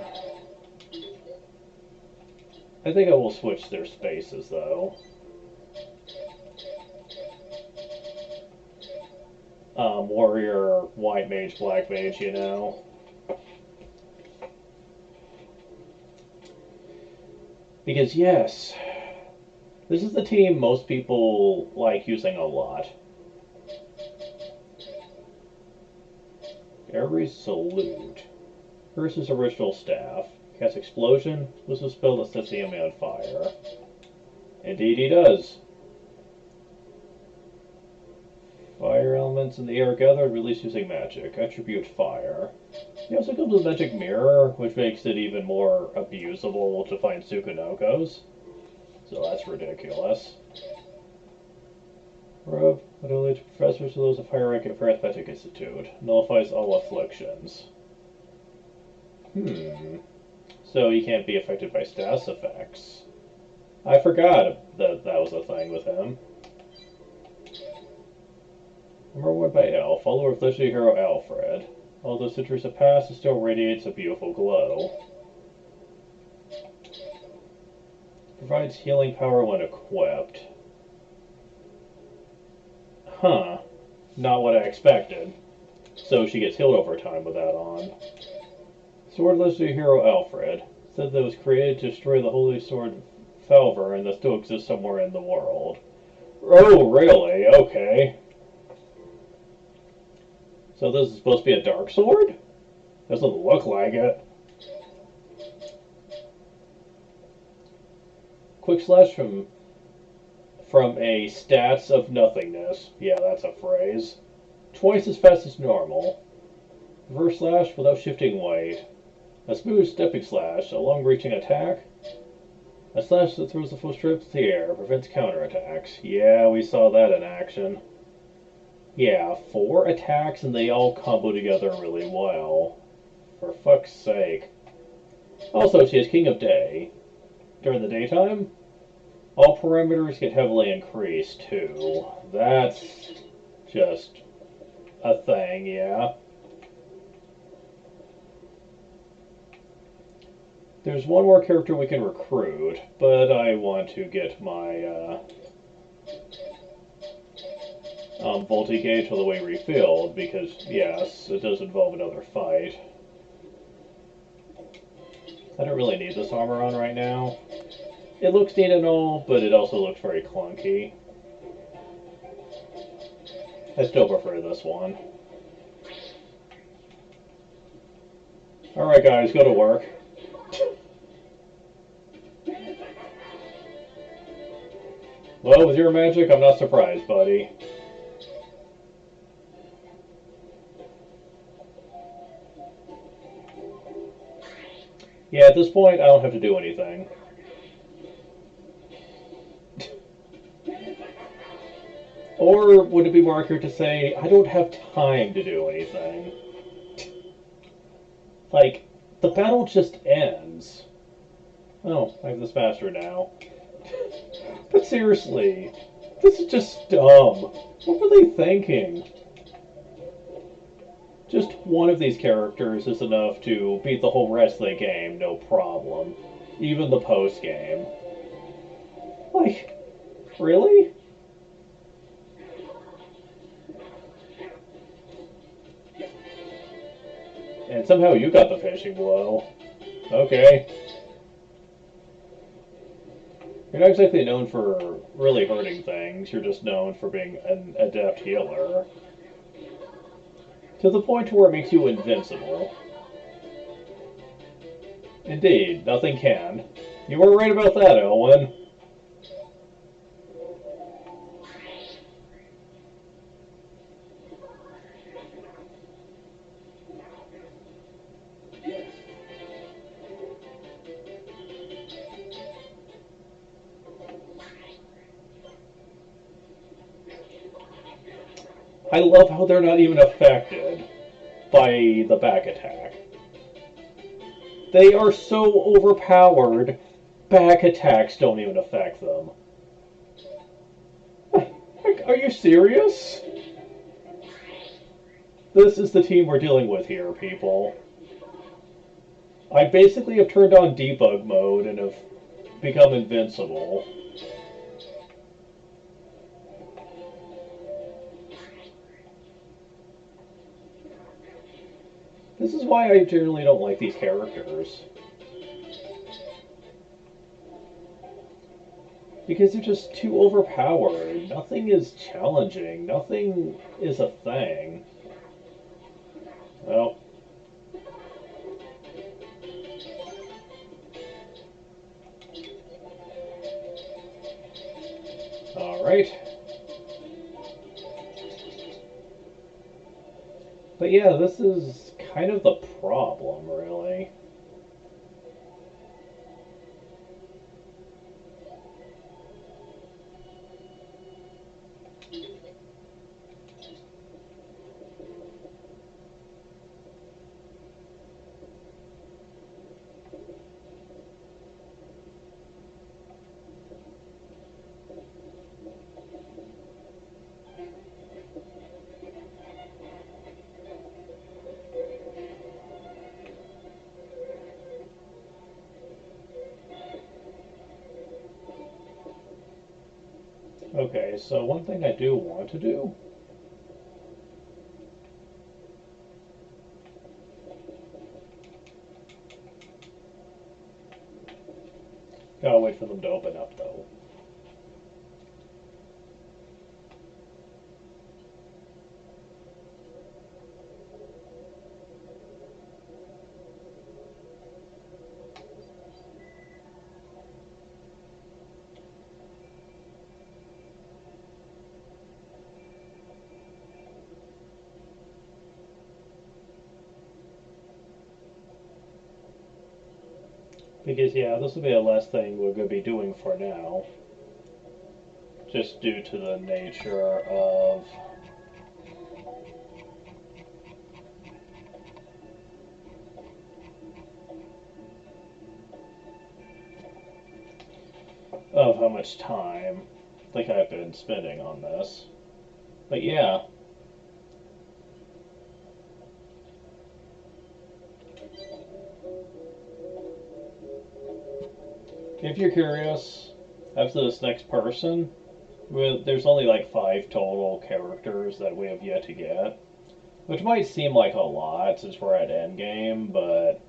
A: I think I will switch their spaces though. Warrior, white mage, black mage, you know. Because yes, this is the team most people like using a lot. Ares Salute versus Original Staff. Cast Explosion was a spell that sets the enemy on fire. Indeed he does. Fire elements in the air gathered, release using magic. Attribute fire. He also comes with Magic Mirror, which makes it even more abusable to find Tsukunokos. So that's ridiculous. Robe, ability to professors to those of higher rank at Paris Magic Institute. Nullifies all afflictions. So he can't be affected by status effects. I forgot that that was a thing with him. Number 1 by L, follower of legendary hero Alfred. Although centuries have passed, it still radiates a beautiful glow. Provides healing power when equipped. Huh. Not what I expected. So she gets healed over time with that on. Sword legendary hero Alfred. Said that it was created to destroy the holy sword Falver and that still exists somewhere in the world. Oh, really? Okay. So this is supposed to be a dark sword? Doesn't look like it. Quick slash from a stats of nothingness. Yeah, that's a phrase. Twice as fast as normal. Reverse slash without shifting weight. A smooth stepping slash, a long-reaching attack. A slash that throws the full strip to the air, prevents counterattacks. Yeah, we saw that in action. Yeah, 4 attacks and they all combo together really well. For fuck's sake. Also, she has King of Day. During the daytime, all parameters get heavily increased too. That's just a thing, yeah. There's one more character we can recruit, but I want to get my Volti gauge all the way refilled because, yes, it does involve another fight. I don't really need this armor on right now. It looks neat and all, but it also looks very clunky. I still prefer this one. Alright guys, go to work. Well, with your magic, I'm not surprised, buddy. Yeah, at this point, I don't have to do anything. Or would it be more accurate to say, I don't have time to do anything? Like, the battle just ends. Oh, I have this master now. But seriously, this is just dumb. What were they thinking? Just one of these characters is enough to beat the whole rest of the game, no problem. Even the post game. Like, really? And somehow you got the finishing blow. Okay. You're not exactly known for really hurting things, you're just known for being an adept healer. To the point where it makes you invincible. Indeed, nothing can. You were right about that, Owen. I love how they're not even affected by the back attack. They are so overpowered, back attacks don't even affect them. Are you serious? This is the team we're dealing with here, people. I basically have turned on debug mode and have become invincible. This is why I generally don't like these characters. Because they're just too overpowered. Nothing is challenging. Nothing is a thing. Well. Alright. But yeah, this is kind of the problem, really. Okay, so one thing I do want to do. Gotta wait for them to open up, though. Because, yeah, this will be the last thing we're going to be doing for now. Just due to the nature of of how much time like I've been spending on this. But yeah, if you're curious, after this next person, there's only like 5 total characters that we have yet to get, which might seem like a lot since we're at endgame, but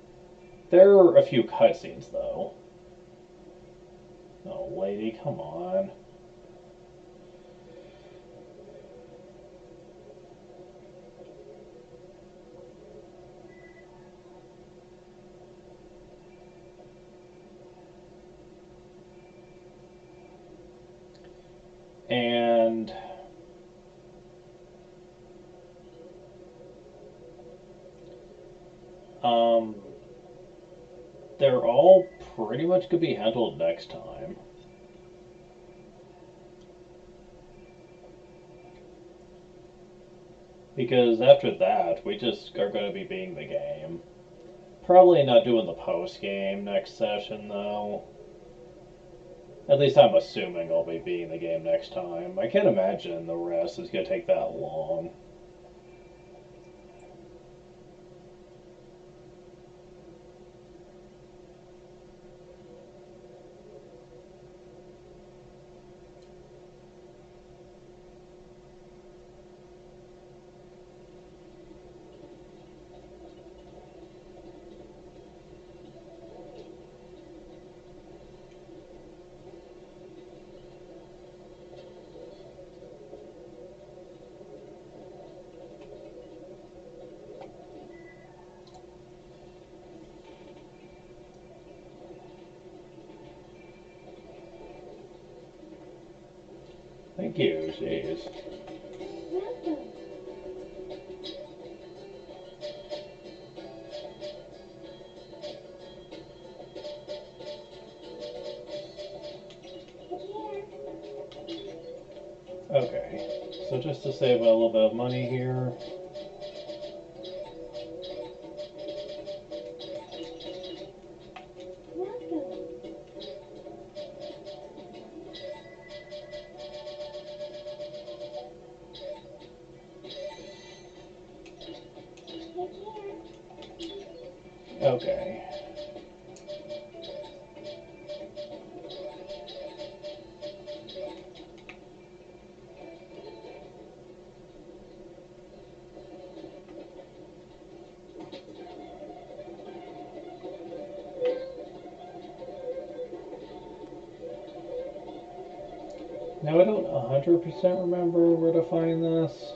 A: there are a few cutscenes though. Oh, lady, come on. And um, they're all pretty much could be handled next time. Because after that, we just are going to be beating the game. Probably not doing the post game next session, though. At least I'm assuming I'll be beating the game next time. I can't imagine the rest is going to take that long. Thank you, jeez.
B: Welcome. Here.
A: Okay, so just to save a little bit of money here.
B: Welcome. Take care.
A: Okay. Now I don't 100% remember where to find this.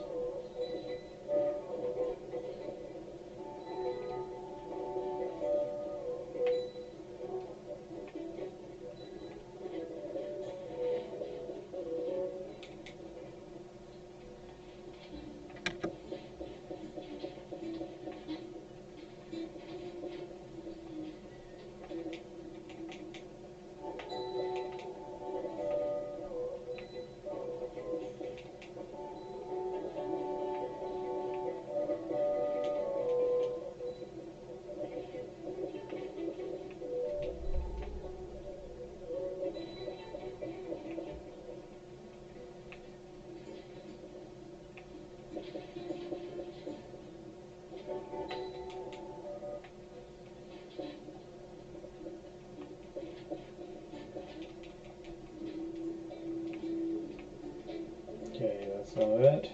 A: Okay, that's not it.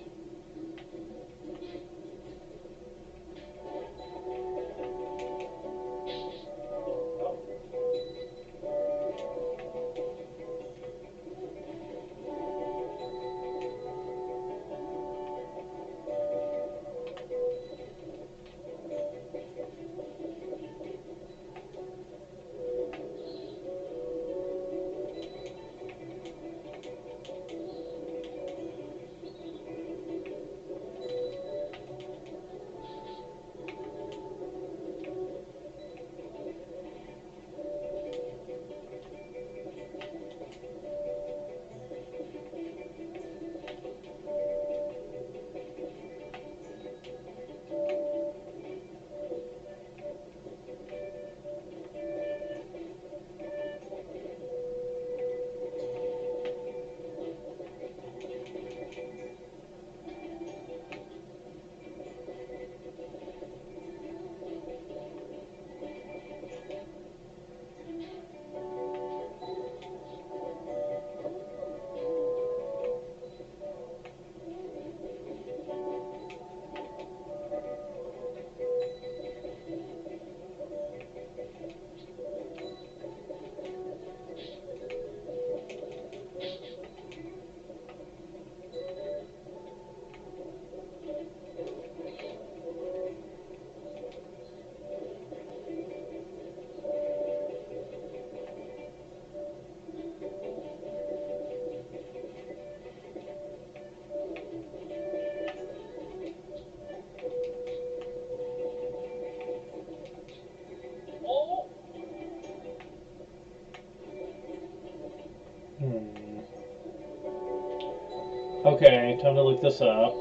A: Okay, time to look this up.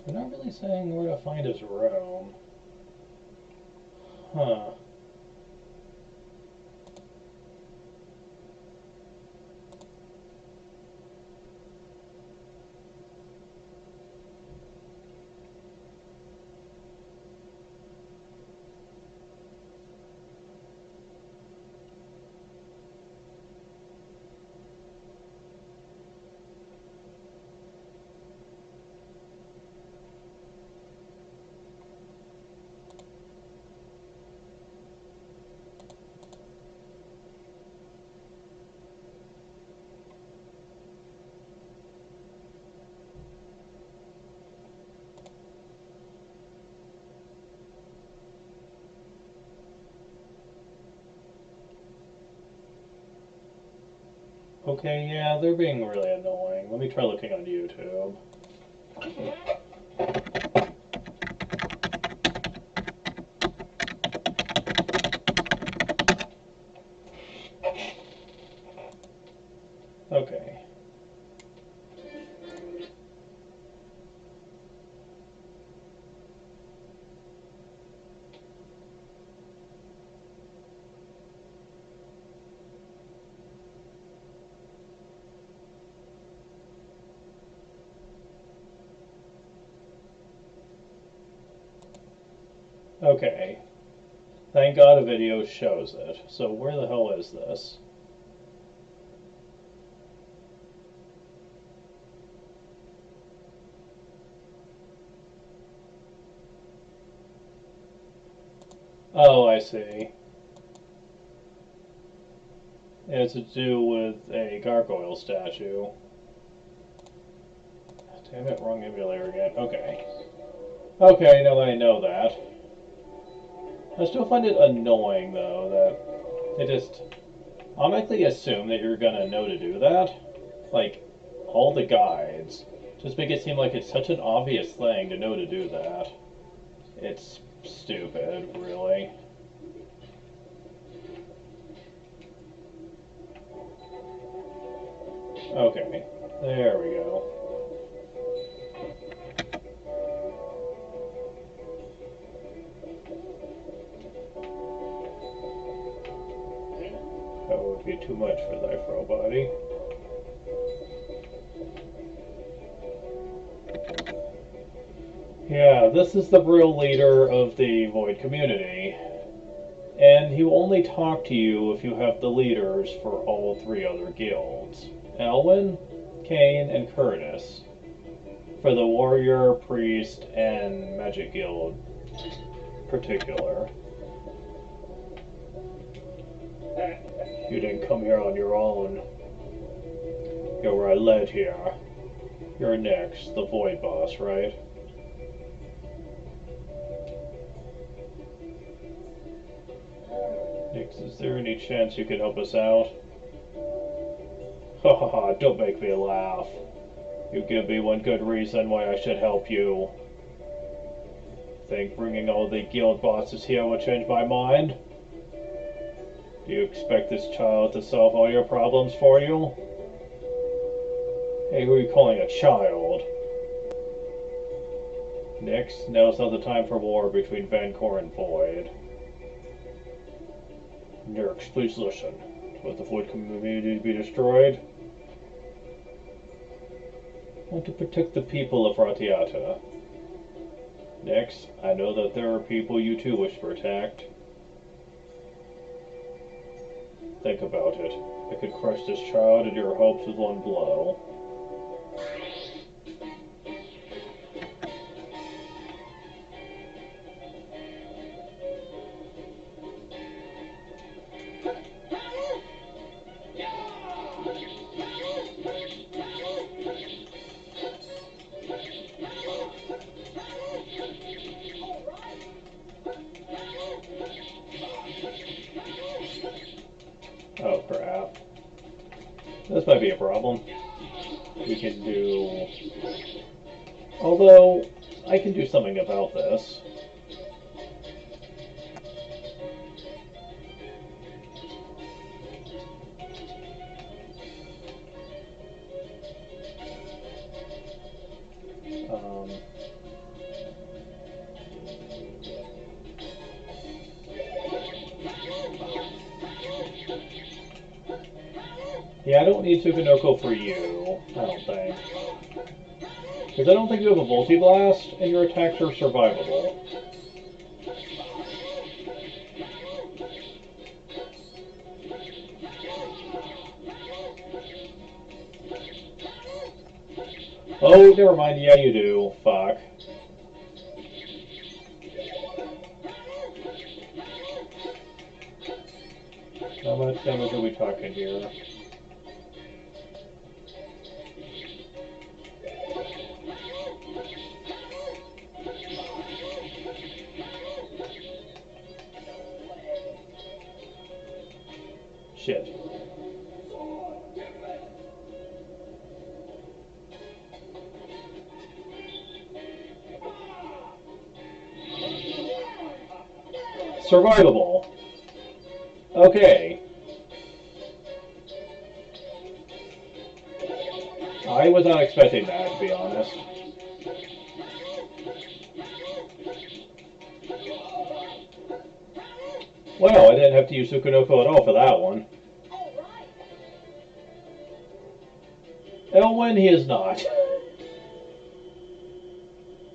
A: They're not really saying where to find his room. Huh. Okay, yeah, they're being really annoying. Let me try looking on YouTube. Okay. Okay. Thank God a video shows it. So where the hell is this? Oh, I see. It's to do with a gargoyle statue. Damn it, wrong emulator again. Okay. Okay, now I know that. I still find it annoying, though, that they just automatically assume that you're gonna know to do that. Like, all the guides just make it seem like it's such an obvious thing to know to do that. It's stupid, really. Okay, there we go. That would be too much for thy frail body. Yeah, this is the real leader of the Void community. And he will only talk to you if you have the leaders for all three other guilds. Elwyn, Kane, and Curtis. For the warrior, priest, and magic guild particular. You didn't come here on your own. You were led here. You're next, the Void boss, right? Nix, is there any chance you could help us out? Ha ha ha, don't make me laugh. You give me one good reason why I should help you. Think bringing all the guild bosses here will change my mind? Do you expect this child to solve all your problems for you? Hey, who are you calling a child? Next, now's not the time for war between Vancor and Void. Nurx, please listen. Was the Void community to be destroyed? I want to protect the people of Radiata. Next, I know that there are people you too wish to protect. Think about it. I could crush this child and your hopes with one blow. Oh crap. This might be a problem. We can do... Although, I can do something about this. Yeah, I don't need Tsukunoko for you, I don't think. Because I don't think you have a Volti-Blast, and your attacks are survivable. Oh, never mind, yeah you do. Fuck. How much damage are we talking here? Shit. Survivable. Okay. I was not expecting that, to be honest. Well, I didn't have to use Tsukunoko at all for that one. Elwyn, he is not.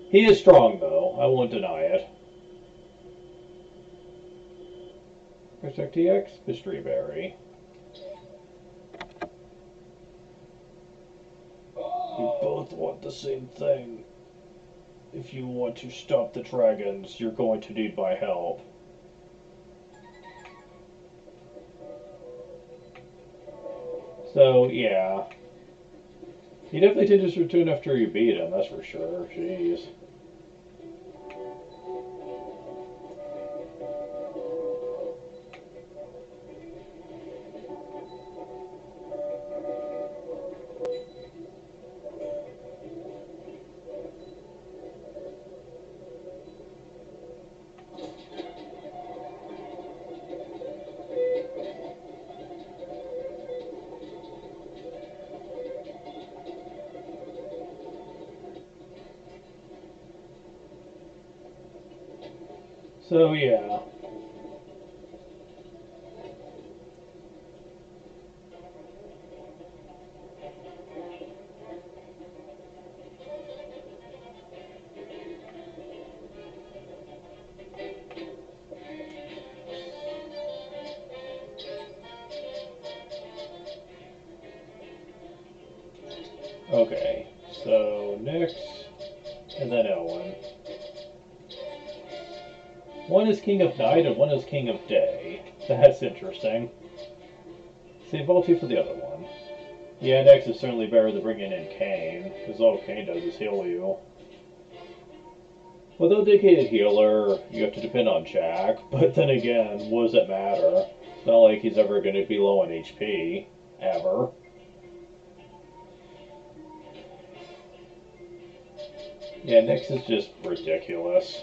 A: He is strong, though. I won't deny it. Protect TX, Mystery Berry. We both want the same thing. If you want to stop the dragons, you're going to need my help. So, yeah. He definitely did his return after you beat him, that's for sure. Jeez. So, yeah. Okay, so Nyx, and then Elwyn. One is King of Night and one is King of Day. That's interesting. Save Volti for the other one. Yeah, Nyx is certainly better than bringing in Kane, because all Kane does is heal you. Without dedicated healer, you have to depend on Jack, but then again, what does it matter? It's not like he's ever going to be low on HP. Ever. Yeah, Nyx is just ridiculous.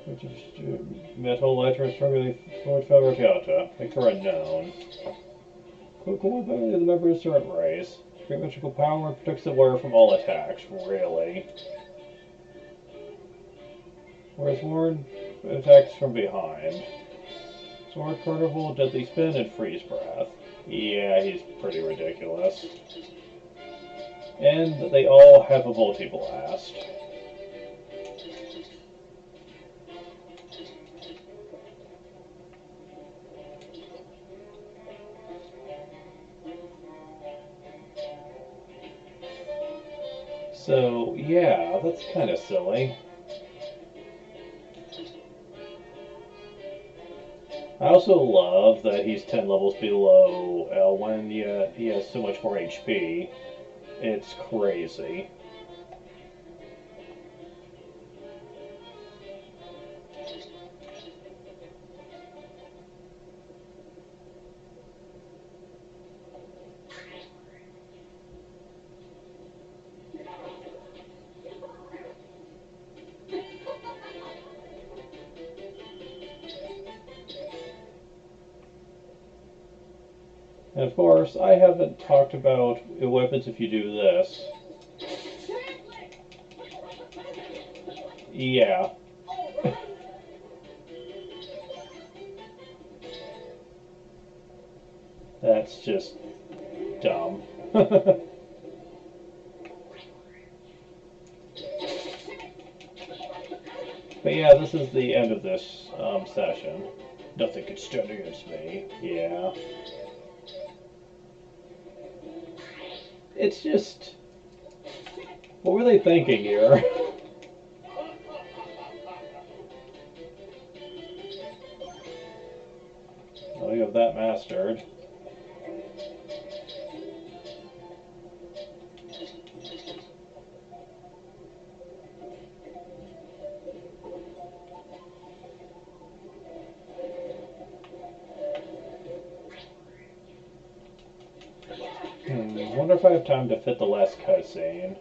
A: Which is metal elytra strongly fluid Radiata. Make her unknown. Quick one by the members certain race. Great magical power protects the wearer from all attacks, really. Whereas Ward attacks from behind. Sword Carnival, Deadly Spin, and Freeze Breath. Yeah, he's pretty ridiculous. And they all have a Multi-Blast. So, yeah, that's kind of silly. I also love that he's 10 levels below Elwyn, yet he has so much more HP. It's crazy. And of course, I haven't talked about what happens if you do this. Yeah. That's just dumb. But yeah, this is the end of this session. Nothing can stand against me. Yeah. It's just... What were they thinking here? Oh, you have that mastered. Wonder if I have time to fit the last cutscene.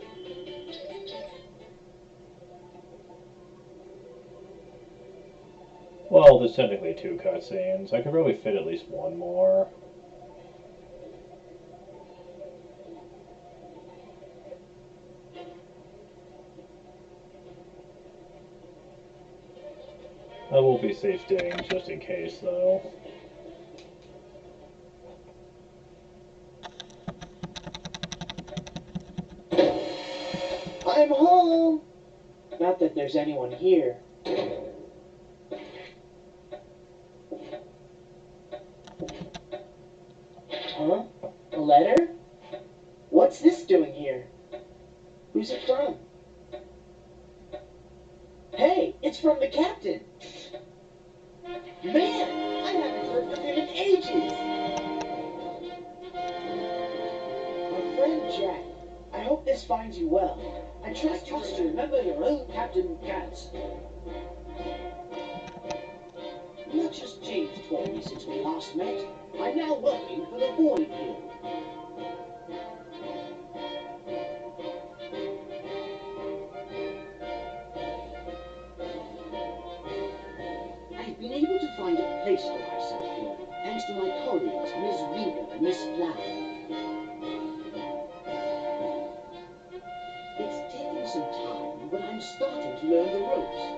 A: Well, there's technically 2 cutscenes. I could probably fit at least one more. I will be safe staying just in case, though.
D: I'm home! Not that there's anyone here. Huh? A letter? What's this doing here? Who's it from? Hey, it's from the captain! Man, I haven't heard from him in ages! My friend Jack, I hope this finds you well. I trust you to remember your old Captain Gantz. Much has changed for me since we last met. I'm now working for the Void Guild. I've been able to find a place for myself here, thanks to my colleagues, Miss Rieger and Miss Flower. It's taken some time, but I'm starting to learn the ropes.